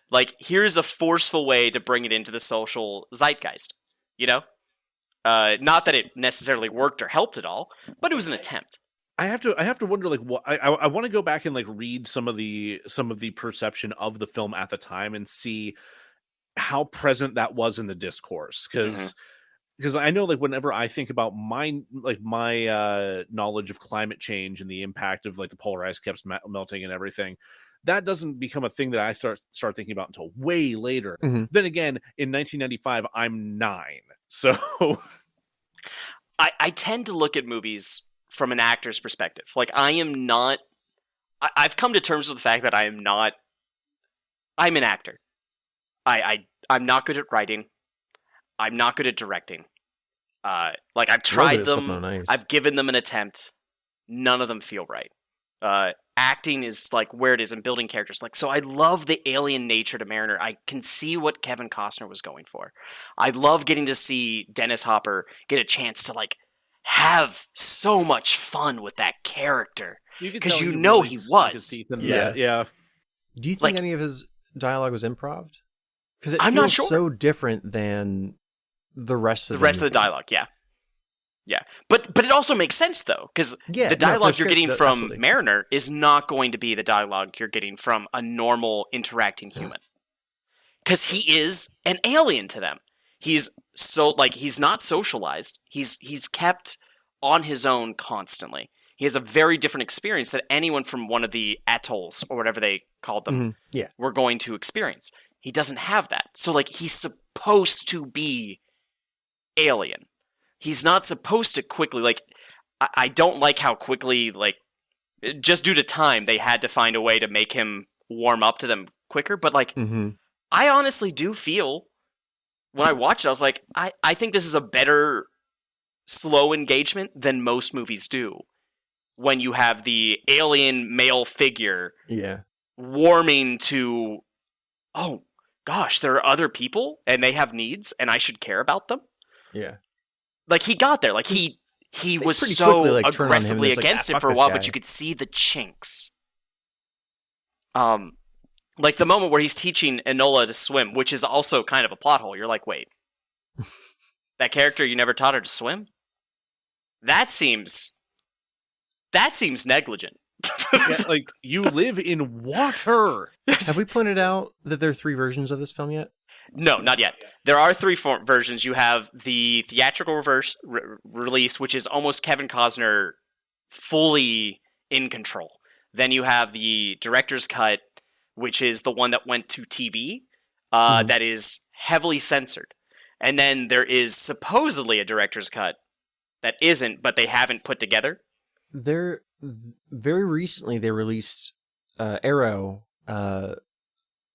Like, here's a forceful way to bring it into the social zeitgeist, you know? Not that it necessarily worked or helped at all, but it was an attempt. I have to wonder, like, what I want to go back and like read some of the perception of the film at the time and see how present that was in the discourse, because I know, like, whenever I think about my knowledge of climate change and the impact of like the polar ice caps melting and everything, that doesn't become a thing that I start thinking about until way later. Mhm. Then again, in 1995, I'm 9, so I tend to look at movies from an actor's perspective. Like, I've come to terms with the fact that I'm an actor. I'm not good at writing. I'm not good at directing. Like, I've tried Those are them. something nice. I've given them an attempt. None of them feel right. Acting is like where it is, and building characters. Like, so I love the alien nature to Mariner. I can see what Kevin Costner was going for. I love getting to see Dennis Hopper get a chance to like have so much fun with that character. Because you know he was. Yeah. Do you think Like- any of his dialogue was improv? Because it I'm feels not sure. so different than the rest of The rest of the movie. dialogue, yeah. Yeah. But it also makes sense, though, because Yeah, the no, for dialogue you're sure, getting that- from absolutely. Mariner is not going to be the dialogue you're getting from a normal interacting human. Because he is an alien to them. He's not socialized. He's kept on his own constantly. He has a very different experience that anyone from one of the atolls, or whatever they called them, Mhm, yeah. were going to experience. He doesn't have that. So, like, he's supposed to be alien. He's not supposed to quickly, like, I don't like how quickly, like, just due to time, they had to find a way to make him warm up to them quicker. But, like, Mhm. I honestly do feel, when I watched it, I was like, I think this is a better slow engagement than most movies do. When you have the alien male figure Yeah. warming to, oh gosh, there are other people and they have needs and I should care about them. Yeah. Like, he got there. Like, he was pretty so quickly, like, turn on him and aggressively it's like, against "Ah, it for a fuck while, this but guy." you could see the chinks. Like the moment where he's teaching Enola to swim, which is also kind of a plot hole. You're like, wait, that character, you never taught her to swim? That seems negligent. Yeah, like, you live in water. Have we pointed out that there are 3 versions of this film yet? No, not yet. There are 3 versions. You have the theatrical release, which is almost Kevin Costner fully in control. Then you have the director's cut, which is the one that went to TV, that is heavily censored. And then there is supposedly a director's cut that isn't, but they haven't put together. Very recently they released Arrow, a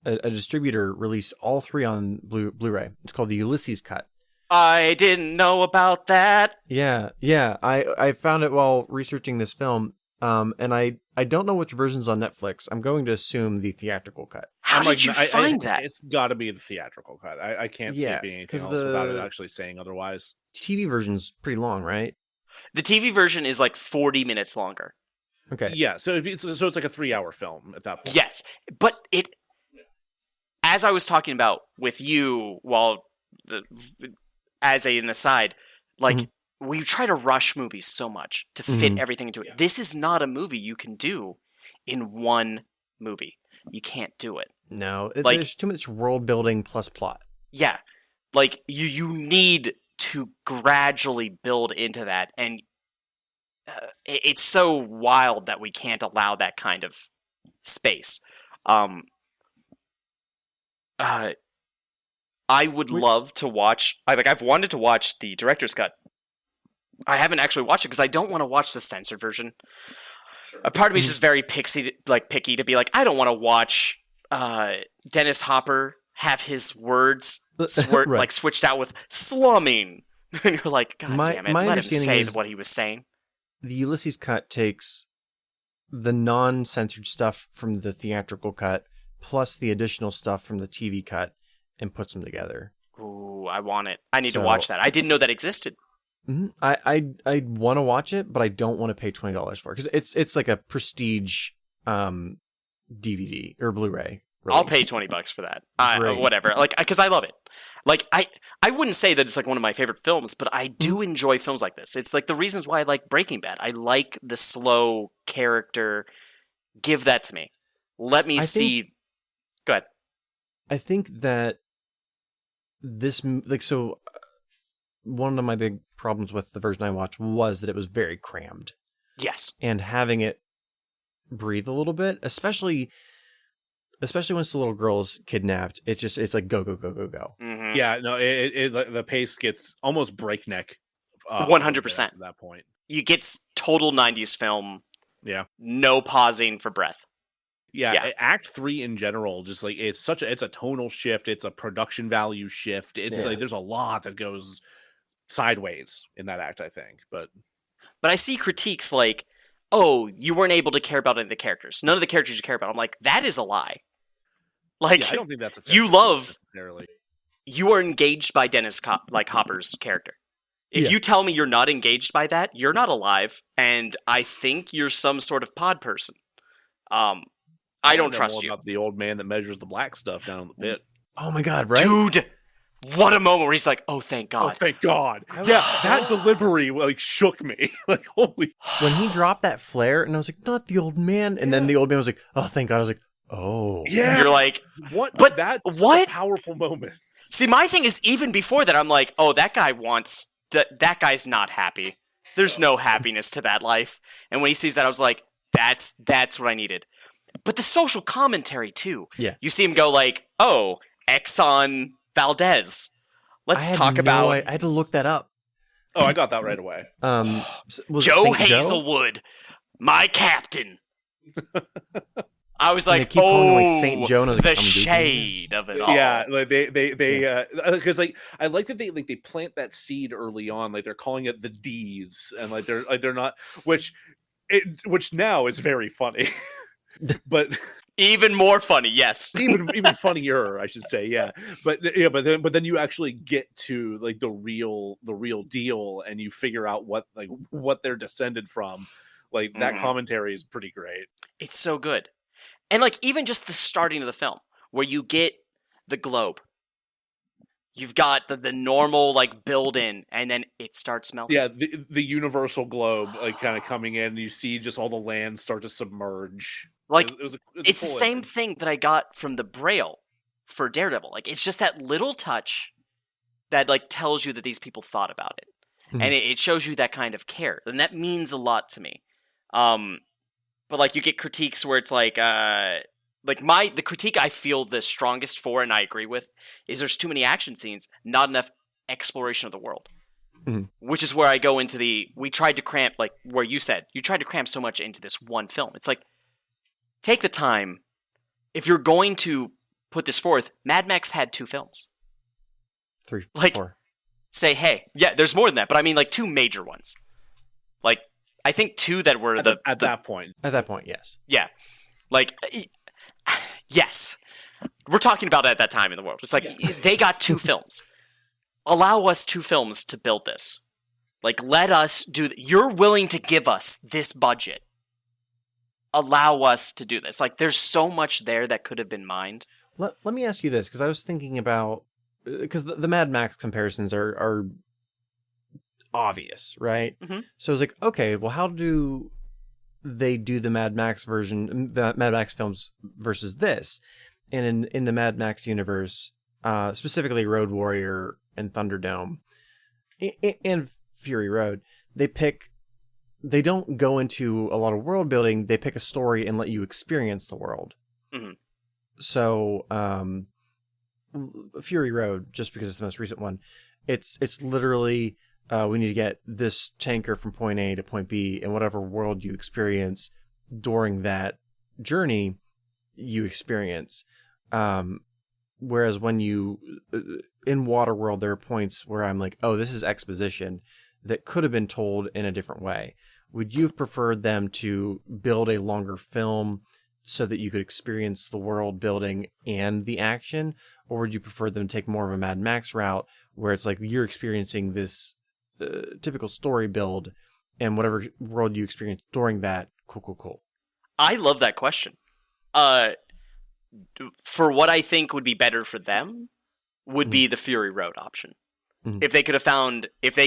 distributor released all 3 on Blu-ray. It's called the Ulysses cut. I didn't know about that. Yeah. I found it while researching this film. And I don't know which version's on Netflix. I'm going to assume the theatrical cut. How did you find that? It's got to be the theatrical cut. I can't see it being anything else without it actually saying otherwise. TV version's pretty long, right? The TV version is like 40 minutes longer. Okay. Yeah, so it's like a 3-hour film at that point. Yes, but as I was talking about with you, as an aside, like we try to rush movies so much to fit everything into it. This is not a movie you can do in one movie. You can't do it. No, there's too much world building plus plot. Yeah, like you need to gradually build into that, and it's so wild that we can't allow that kind of space. I would love to watch. I've wanted to watch the director's cut. I haven't actually watched it because I don't want to watch the censored version. Sure. A part of me is just very picky to be like, I don't want to watch Dennis Hopper have his words right. Switched out with slumming. And you're like, God damn it, let him say what he was saying. The Ulysses cut takes the non-censored stuff from the theatrical cut plus the additional stuff from the TV cut and puts them together. Ooh, I want it. I need to watch that. I didn't know that existed. I want to watch it, but I don't want to pay $20 for it because it's like a prestige DVD or Blu-ray. Release. I'll pay $20 for that. Whatever. Because I love it. I wouldn't say that it's like one of my favorite films, but I do enjoy films like this. It's like the reasons why I like Breaking Bad. I like the slow character. Give that to me. Let me see. Go ahead. I think that this one of my big problems with the version I watched was that it was very crammed. Yes. And having it breathe a little bit, especially once the little girl's kidnapped, it's like go. Mm-hmm. Yeah, no, the pace gets almost breakneck. 100%. At that point. You get total 90s film. Yeah. No pausing for breath. Yeah. Act 3 in general, just like it's a tonal shift, it's a production value shift. It's like there's a lot that goes sideways in that act, I think. But I see critiques like, oh, you weren't able to care about any of the characters. None of the characters you care about. I'm like, that is a lie. Like, I don't think that's a fair necessarily. You are engaged by Dennis Hopper's character. If you tell me you're not engaged by that, you're not alive, and I think you're some sort of pod person. I don't trust you. About the old man that measures the black stuff down in the pit. Oh my God, right? Dude, what a moment where he's like, oh, thank God. Oh, thank God. Yeah, that delivery shook me. Holy. When he dropped that flare, and I was like, not the old man. And then the old man was like, oh, thank God. I was like, oh. Yeah. You're like, what? But that's what? A powerful moment. See, my thing is, even before that, I'm like, oh, that guy wants... that guy's not happy. There's no happiness to that life. And when he sees that, I was like, that's what I needed. But the social commentary, too. Yeah. You see him go like, oh, Exxon Valdez. Let's talk about... I had to look that up. Oh, I got that right away. Joe Hazelwood, my captain. I was like, oh, Saint Joe, and I was the shade of it all. Yeah, like they because I like that they plant that seed early on, like they're calling it the D's, and they're not, which now is very funny, but even more funny, yes, even funnier, I should say, yeah. But then you actually get to like the real deal, and you figure out what they're descended from. Like that commentary is pretty great. It's so good. And even just the starting of the film, where you get the globe, you've got the normal build-in, and then it starts melting. Yeah, the universal globe kind of coming in, and you see just all the land start to submerge. It's the same thing that I got from the Braille for Daredevil. It's just that little touch that tells you that these people thought about it, and it shows you that kind of care, and that means a lot to me. But you get critiques where it's the critique I feel the strongest for, and I agree with, is there's too many action scenes, not enough exploration of the world. Mhm. Which is where I go into we tried to cramp, like where you said, you tried to cramp so much into this one film. It's like, take the time. If you're going to put this forth, Mad Max had 2 films. 3, Like, 4. Say, hey, yeah, there's more than that, but I mean like 2 major ones. Like, I think 2 that were At that point. At that point, yes. Yeah. Like, yes. We're talking about it at that time in the world. It's like, they got 2 films. Allow us 2 films to build this. Like, let us do... You're willing to give us this budget. Allow us to do this. Like, there's so much there that could have been mined. Let me ask you this, because I was thinking about... Because the Mad Max comparisons are obvious, right? Mhm. So I was like, okay, well, how do they do the Mad Max version, the Mad Max films versus this? And in the Mad Max universe, specifically Road Warrior and Thunderdome and Fury Road, they don't go into a lot of world building. They pick a story and let you experience the world. Mhm. So, Fury Road, just because it's the most recent one, it's literally we need to get this tanker from point A to point B, and whatever world you experience during that journey, you experience. Whereas when you in Waterworld, there are points where I'm like, oh, this is exposition that could have been told in a different way. Would you have preferred them to build a longer film so that you could experience the world building and the action? Or would you prefer them to take more of a Mad Max route where it's like you're experiencing this typical story build and whatever world you experience during that, cool. I love that question. For what I think would be better for them would be the Fury Road option. Mhm. If they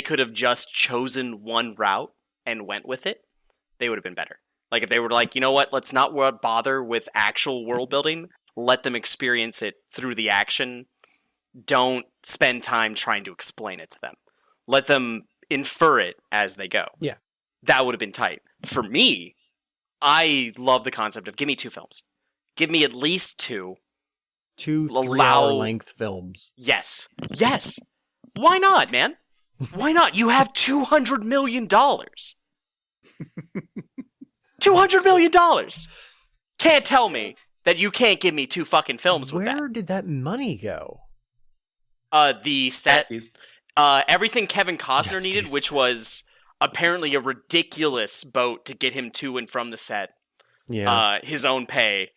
could have just chosen one route and went with it, they would have been better. Like if they were like, you know what, let's not bother with actual world building. Let them experience it through the action. Don't spend time trying to explain it to them. Let them infer it as they go. Yeah. That would have been tight. For me, I love the concept of give me 2 films. Give me at least 2. 2 3-hour length films. Yes. Yes. Why not, man? Why not? You have $200 million. $200 million. Can't tell me that you can't give me 2 fucking films with that. Where did that money go? The set, everything Kevin Costner needed, which was apparently a ridiculous boat to get him to and from the set. Yeah. His own pay.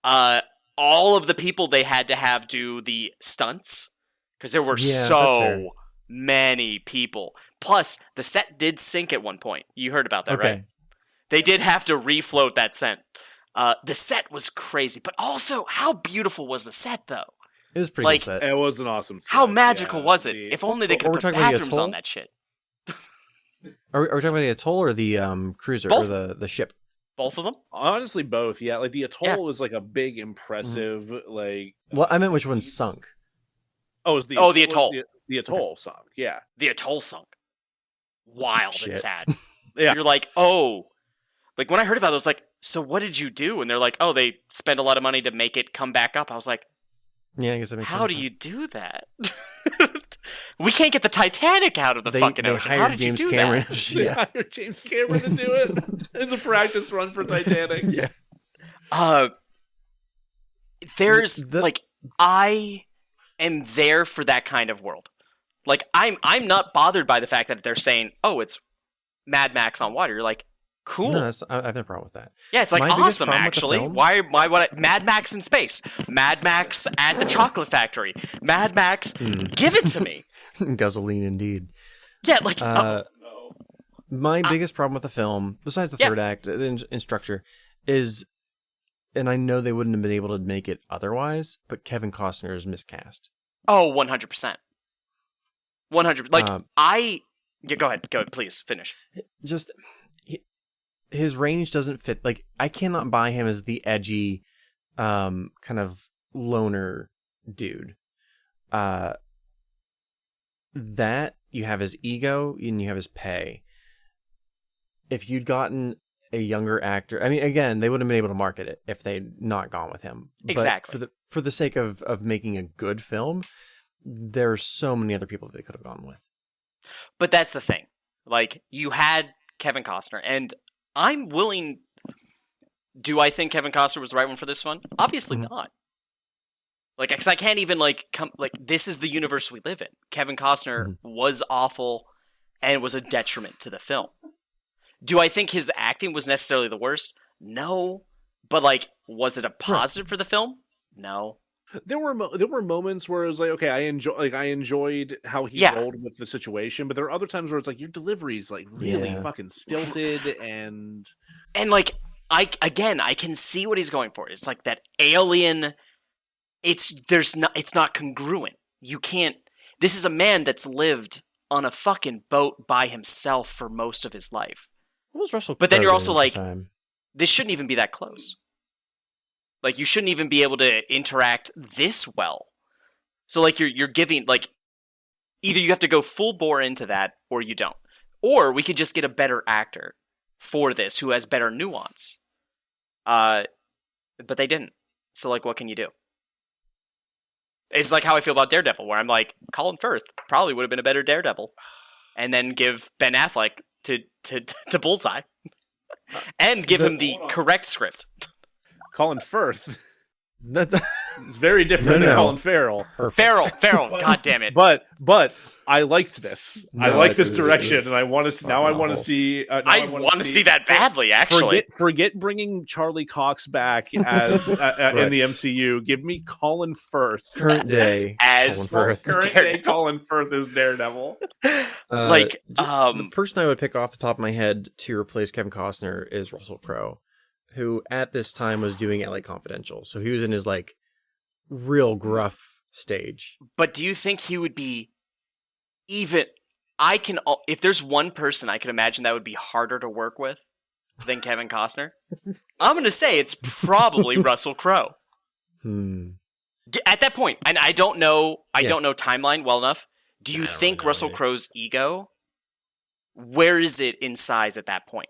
All of the people they had to have do the stunts, because there were so many people. Plus, the set did sink at one point. You heard about that, right? They did have to refloat that set. The set was crazy, but also, how beautiful was the set, though? It was pretty cool set. It was an awesome set. How magical was it? If only they could put bathrooms on that shit. Are we talking about the atoll or the cruiser Both. or the ship? Both of them? Honestly, both. Yeah, like the atoll was like a big, impressive, like. Well, I meant which one sunk. Oh, it was the the atoll. The atoll sunk. Yeah, The atoll sunk. Wild and Shit. sad. Yeah. You're like, oh. Like, when I heard about it, I was like, so what did you do? And they're like, oh, they spent a lot of money to make it come back up. I was like, Yeah, I guess that makes sense. how do you do that? We can't get the Titanic out of the fucking they ocean. How hired did James you do Cameron. that? They Yeah. hired James Cameron to do it. It's a practice run for Titanic. Yeah. There's like, I am there for that kind of world. Like, I'm not bothered by the fact that they're saying, oh, it's Mad Max on water. You're like, cool. No, I have no problem with that. Yeah, it's like My biggest awesome, problem with the actually. film- Why would I, Mad Max in space? Mad Max at the chocolate factory. Mad Max, give it to me. Guzzling indeed. Yeah, like, My biggest problem with the film, besides the third act in structure, is, and I know they wouldn't have been able to make it otherwise, but Kevin Costner is miscast. oh, 100%. 100. Like, yeah, go ahead, please, finish. Just, his range doesn't fit. Like, I cannot buy him as the edgy, kind of loner dude. That, you have his ego and you have his pay. If you'd gotten a younger actor, I mean, again, they wouldn't have been able to market it if they'd not gone with him. Exactly. But for the sake of making a good film, there's so many other people that they could have gone with. But that's the thing. Like, you had Kevin Costner, and I'm willing... Do I think Kevin Costner was the right one for this one? Obviously not. Like, because I can't even, like, this is the universe we live in. Kevin Costner was awful and was a detriment to the film. Do I think his acting was necessarily the worst? No. But, like, was it a positive for the film? No. There were moments where it was like, okay, I enjoyed how he rolled with the situation, but there are other times where it's like your delivery's like really fucking stilted and like I can see what he's going for. It's like that alien. It's not congruent. You can't. This is a man that's lived on a fucking boat by himself for most of his life. What was Russell? But then you're also like, this shouldn't even be that close. Like, you shouldn't even be able to interact this well. So, like, you're giving, like, either you have to go full bore into that, or you don't. Or we could just get a better actor for this who has better nuance. But they didn't. So, like, what can you do? It's like how I feel about Daredevil, where I'm like, Colin Firth probably would have been a better Daredevil. And then give Ben Affleck to Bullseye. And give him the correct script. Colin Firth. That's it's very different than Colin Farrell. Farrell, God damn it! But I liked this. I like this direction, and I want to. Now I want to see. I want to see that badly. Actually, forget bringing Charlie Cox back as in the MCU. Give me Colin Firth, current day as Colin Firth as Daredevil. The person I would pick off the top of my head to replace Kevin Costner is Russell Crowe, who at this time was doing LA Confidential, so he was in his like real gruff stage. But do you think he would be even? If there's one person I could imagine that would be harder to work with than Kevin Costner, I'm going to say it's probably Russell Crowe. At that point, and I don't know timeline well enough. Do you think Russell Crowe's ego? Where is it in size at that point?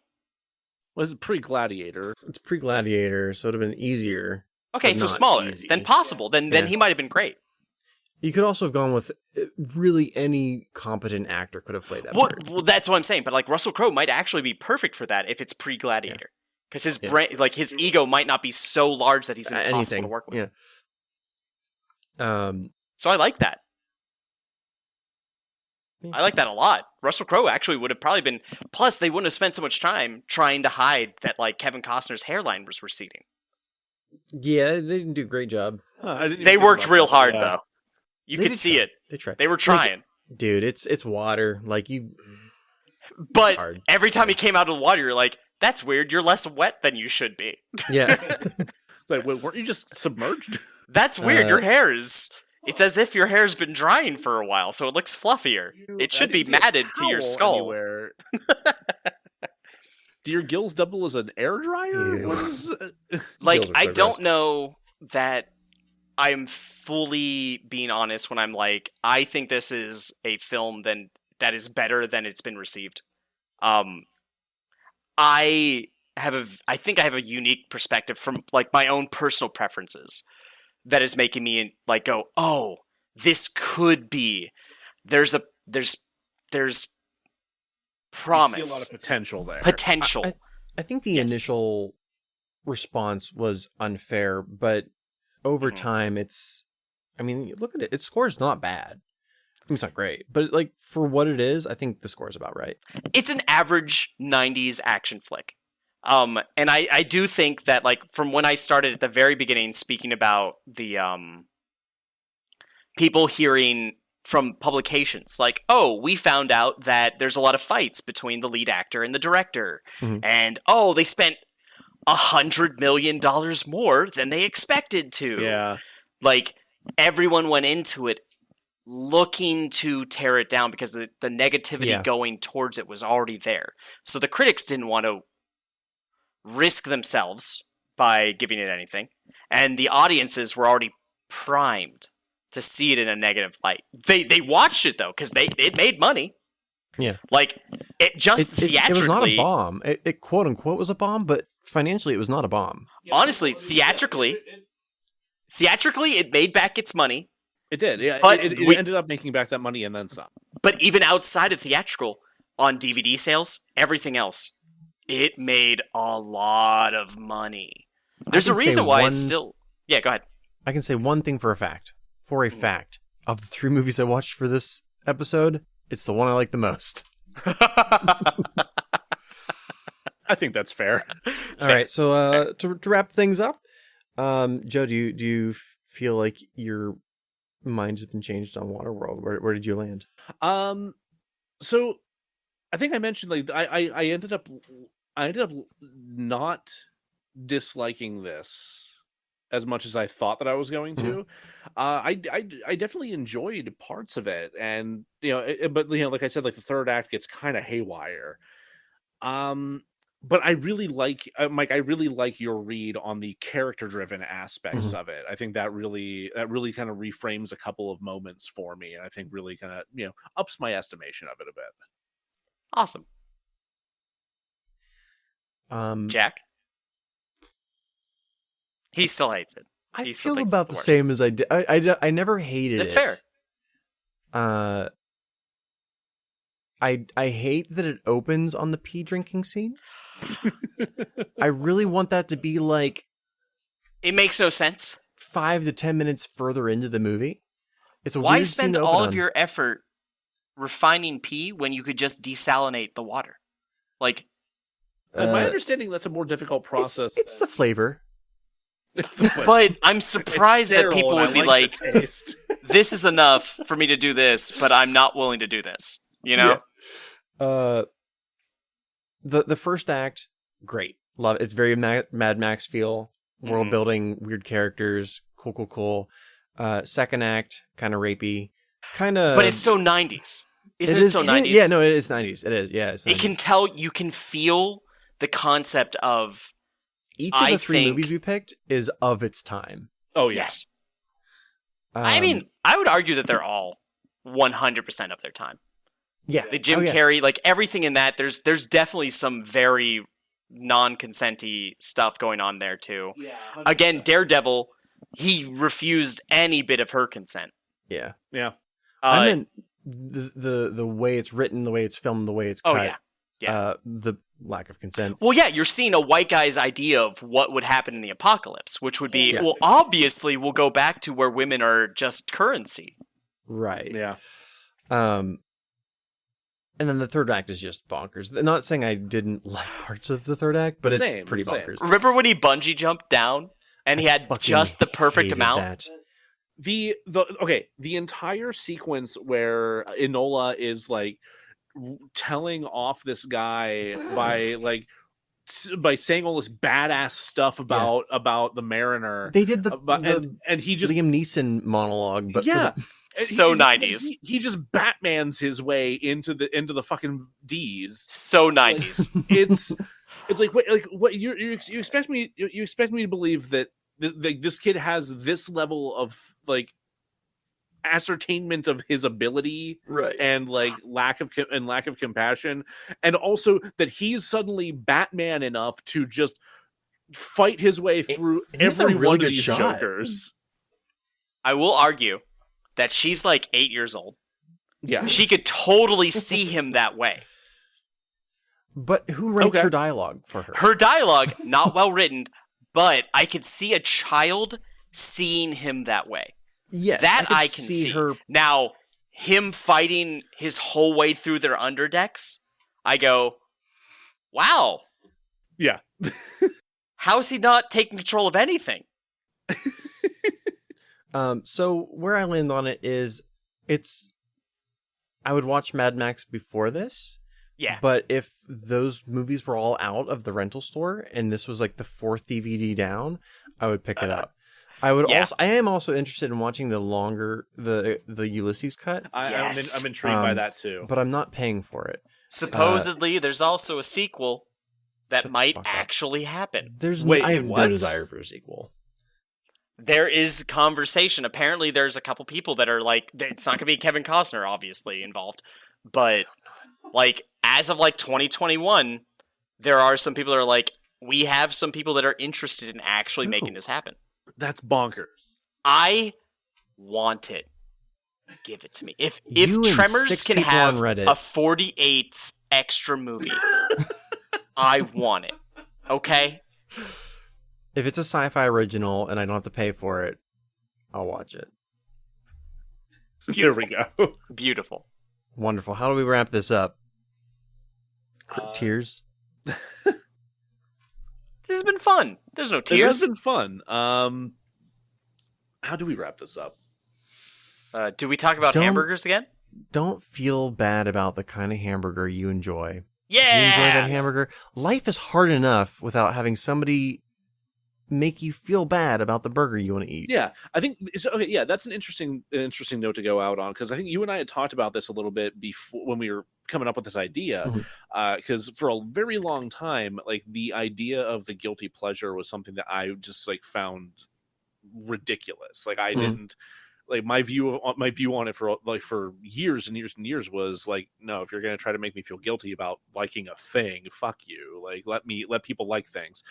Was it pre-Gladiator? It's pre-Gladiator, so it would have been easier. Okay, so smaller. Then possible. Then he might have been great. You could also have gone with really any competent actor could have played that part. Well, that's what I'm saying. But like Russell Crowe might actually be perfect for that if it's pre-Gladiator, because his brain, like his ego, might not be so large that he's impossible to work with. Yeah. So I like that. I like that a lot. Russell Crowe actually would have probably been. Plus, they wouldn't have spent so much time trying to hide that like Kevin Costner's hairline was receding. Yeah, they didn't do a great job. They worked real hard though. You could see it. They tried. They were trying. Like, dude, it's water. Like you. But every time he came out of the water, you're like, "That's weird. You're less wet than you should be." Yeah. Like, weren't you just submerged? That's weird. Your hair is. It's as if your hair's been drying for a while, so it looks fluffier. It should be matted to your skull. Do your gills double as an air dryer? Yeah. Like, I don't know that I'm fully being honest when I'm like, I think this is a film that is better than it's been received. I think I have a unique perspective from like my own personal preferences that is making me like go, oh, this could be. There's promise. I see a lot of potential there. I think the initial response was unfair, but over time, look at it. Its score is not bad. I mean, it's not great, but like for what it is, I think the score is about right. It's an average 90s action flick. And I do think that like from when I started at the very beginning speaking about the people hearing from publications like, oh, we found out that there's a lot of fights between the lead actor and the director, and oh, they spent $100 million more than they expected to. Yeah, like everyone went into it looking to tear it down because the negativity going towards it was already there. So the critics didn't want to risk themselves by giving it anything, and the audiences were already primed to see it in a negative light. They watched it though because it made money. Yeah, like it theatrically. It was not a bomb. It quote unquote was a bomb, but financially it was not a bomb. Honestly, theatrically, it made back its money. It did. Yeah, But it we- ended up making back that money and then some. But even outside of theatrical, on DVD sales, everything else, it made a lot of money. There's a can say reason why one- it's still... Yeah, go ahead. I can say one thing for a fact. For a fact, of the 3 movies I watched for this episode, it's the one I like the most. I think that's fair. All right, so to wrap things up, Joe, do you feel like your mind has been changed on Waterworld? Where did you land? So I think I mentioned like I ended up not disliking this as much as I thought that I was going to. I definitely enjoyed parts of it, and but like I said, like the third act gets kind of haywire. But I really like Mike. I really like your read on the character-driven aspects of it. I think that really kind of reframes a couple of moments for me, and I think really kind of ups my estimation of it a bit. Awesome. Jack? He still hates it. I He still feel thinks about it's the the worst. same as I did. I never hated That's it. fair. I hate that it opens on the pee drinking scene. I really want that to be like It makes no sense. 5 to 10 minutes further into the movie. It's a Why weird scene spend to open all of on. your effort refining pee when you could just desalinate the water? Like, My understanding that's a more difficult process. It's the flavor. but I'm surprised that people would be like, the taste. this is enough for me to do this, but I'm not willing to do this. You know? Yeah. The first act, great. Love it. It's very Mad Max feel, world building, weird characters, cool. Second act, kind of rapey, kind of. But it's so 90s. Isn't it so 90s? Yeah, no, it is 90s. It is. Yeah, it's 90s. It can tell, you can feel the concept of, Each of the I 3 think- movies we picked is of its time. Oh yeah. yes. I mean, I would argue that they're all 100% of their time. yeah, The Jim Carrey, like everything in that, there's definitely some very non-consenty stuff going on there too. Yeah. Again, Daredevil, he refused any bit of her consent. Yeah. Yeah. I meant the way it's written, the way it's filmed, the way it's Oh, cut. yeah. The lack of consent. Well, yeah, you're seeing a white guy's idea of what would happen in the apocalypse, which would be, Yeah. well, obviously we'll go back to where women are just currency. Right. Yeah. And then the third act is just bonkers. Not saying I didn't like parts of the third act, but Same, it's pretty same. bonkers. Remember when he bungee jumped down and he had Fucking just the perfect hated amount? that. The entire sequence where Enola is like telling off this guy by saying all this badass stuff about the Mariner. They did the and he just Liam Neeson monologue, but yeah. And So 90s. He just Batmans his way into the fucking D's. So 90s. It's like what you expect me to believe that this kid has this level of like ascertainment of his ability, right? And like lack of compassion, and also that he's suddenly Batman enough to just fight his way through he's a every really one of good these shot. Jokers. I will argue that she's like 8 years old. Yeah, She could totally see him that way. But who writes Okay. her dialogue for her? Her dialogue, not well written, but I could see a child seeing him that way. Yes, That could I can see. her. Now, him fighting his whole way through their underdecks, I go, wow, yeah. how is he not taking control of anything? So where I land on it is, I would watch Mad Max before this. Yeah. But if those movies were all out of the rental store and this was like the 4th DVD down, I would pick it up. I am also interested in watching the longer the Ulysses cut, Yes. I'm intrigued by that too. but I'm not paying for it. Supposedly, there's also a sequel that Shut the might fuck up. actually happen. Wait, I have what? no desire for a sequel. There is conversation. Apparently, there's a couple people that are like, it's not going to be Kevin Costner, obviously, involved. But, like, as of, like, 2021, there are some people that are like, we have some people that are interested in actually making this happen. That's bonkers. I want it. Give it to me. If You and Tremors 6 can people have on Reddit. a 48th extra movie, I want it. Okay? If it's a sci-fi original and I don't have to pay for it, I'll watch it. Here we go. Beautiful. Wonderful. How do we wrap this up? Tears? This has been fun. There's no It has tears. been fun. How do we wrap this up? Do we talk about Don't- hamburgers again? Don't feel bad about the kind of hamburger you enjoy. Yeah! You enjoy that hamburger? Life is hard enough without having somebody make you feel bad about the burger you want to eat. Yeah, I think it's okay. Yeah, that's an interesting note to go out on, because I think you and I had talked about this a little bit before when we were coming up with this idea. Because for a very long time, like the idea of the guilty pleasure was something that I just like found ridiculous. Like I didn't like my view on it for years and years and years was like, no, if you're gonna try to make me feel guilty about liking a thing, fuck you. Like let people like things.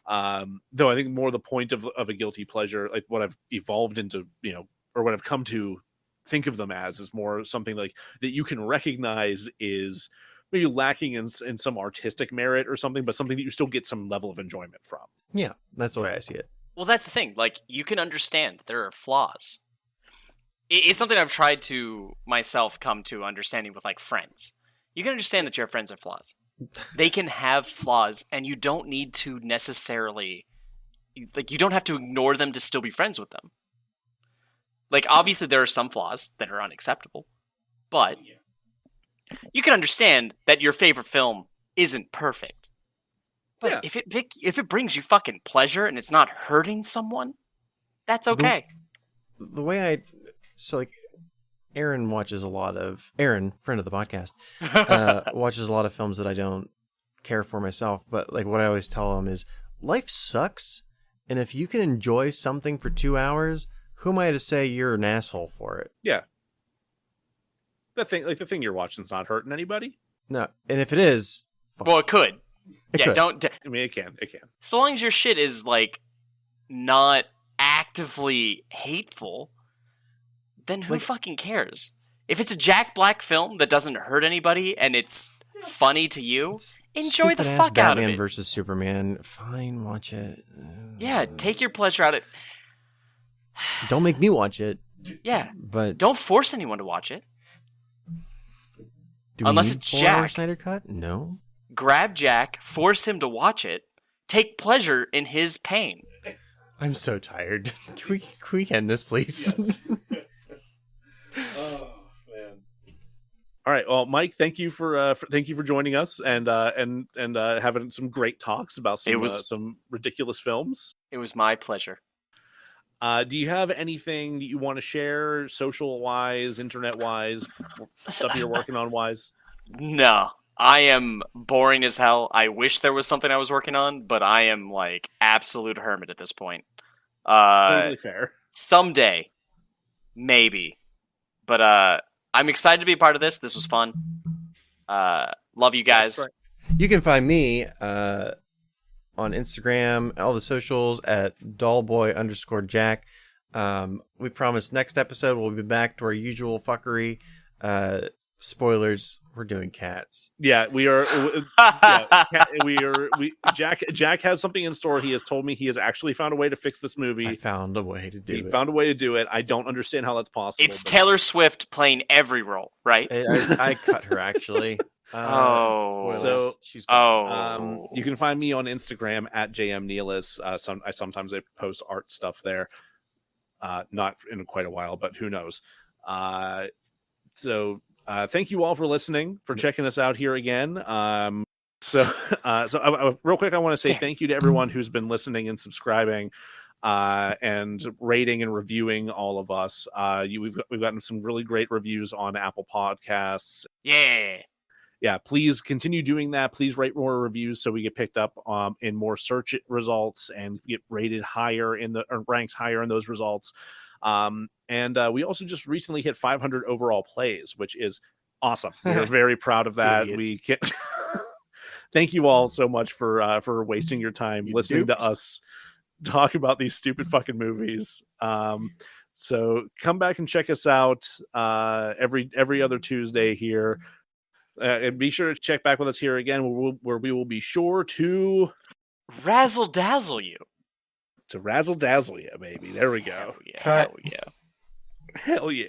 Though I think more the point of a guilty pleasure, like what I've evolved into, or what I've come to think of them as, is more something like that you can recognize is maybe lacking in some artistic merit or something, but something that you still get some level of enjoyment from. Yeah, that's the way I see it. Well, that's the thing. Like, you can understand that there are flaws. It's something I've tried to myself come to understanding with, like, friends. You can understand that your friends have flaws. They can have flaws, and you don't need to necessarily... Like, you don't have to ignore them to still be friends with them. Like, obviously, there are some flaws that are unacceptable. But you can understand that your favorite film isn't perfect. But Yeah. if it brings you fucking pleasure and it's not hurting someone, that's okay. The way so like Aaron, friend of the podcast, watches a lot of films that I don't care for myself. But like what I always tell him is, life sucks, and if you can enjoy something for 2 hours, who am I to say you're an asshole for it? Yeah. The thing you're watching is not hurting anybody. No, and if it is, Well, it could. It could. Don't. I mean, it can. So long as your shit is like not actively hateful, then who fucking cares? If it's a Jack Black film that doesn't hurt anybody and it's funny to you, enjoy the stupid-ass fuck out of Batman it. versus Superman. Fine, watch it. Yeah, take your pleasure out of it. Don't make me watch it. Yeah, But don't force anyone to watch it. do we unless need it's 4 hour Jack. Snyder cut? No. Grab Jack, force him to watch it, take pleasure in his pain. I'm so tired. Can we end this, please? Oh man! All right. Well, Mike, thank you for joining us and having some great talks about some ridiculous films. It was my pleasure. Do you have anything that you want to share, social wise, internet wise, stuff you're working on wise? No, I am boring as hell. I wish there was something I was working on, but I am like absolute hermit at this point. Totally fair. Someday, maybe. But I'm excited to be a part of this. This was fun. Love you guys. That's right. You can find me on Instagram, all the socials at dollboy_Jack. We promise next episode we'll be back to our usual fuckery. Spoilers, we're doing cats. Yeah, we are. Jack has something in store. He has told me he has actually found a way to fix this movie. I found a way to do it. He found a way to do it. I don't understand how that's possible. It's but- Taylor Swift playing every role, right? I cut her, actually. So- she's gone. You can find me on Instagram at jmneelis. I sometimes post art stuff there. Not in quite a while, but who knows? Thank you all for listening, for checking us out here again. Real quick, I want to say thank you to everyone who's been listening and subscribing, and rating and reviewing all of us. We've gotten some really great reviews on Apple Podcasts. Yeah, please continue doing that. Please rate more reviews so we get picked up in more search results and get rated higher or ranked higher in those results. And we also just recently hit 500 overall plays, which is awesome. We're very proud of that. Idiots. We can thank you all so much for wasting your time listening to us talk about these stupid fucking movies. So come back and check us out every other Tuesday here. And be sure to check back with us here again, where we will be sure to Razzle dazzle you. razzle dazzle you, baby. There we go. Hell yeah. Cut. Hell yeah. Hell yeah.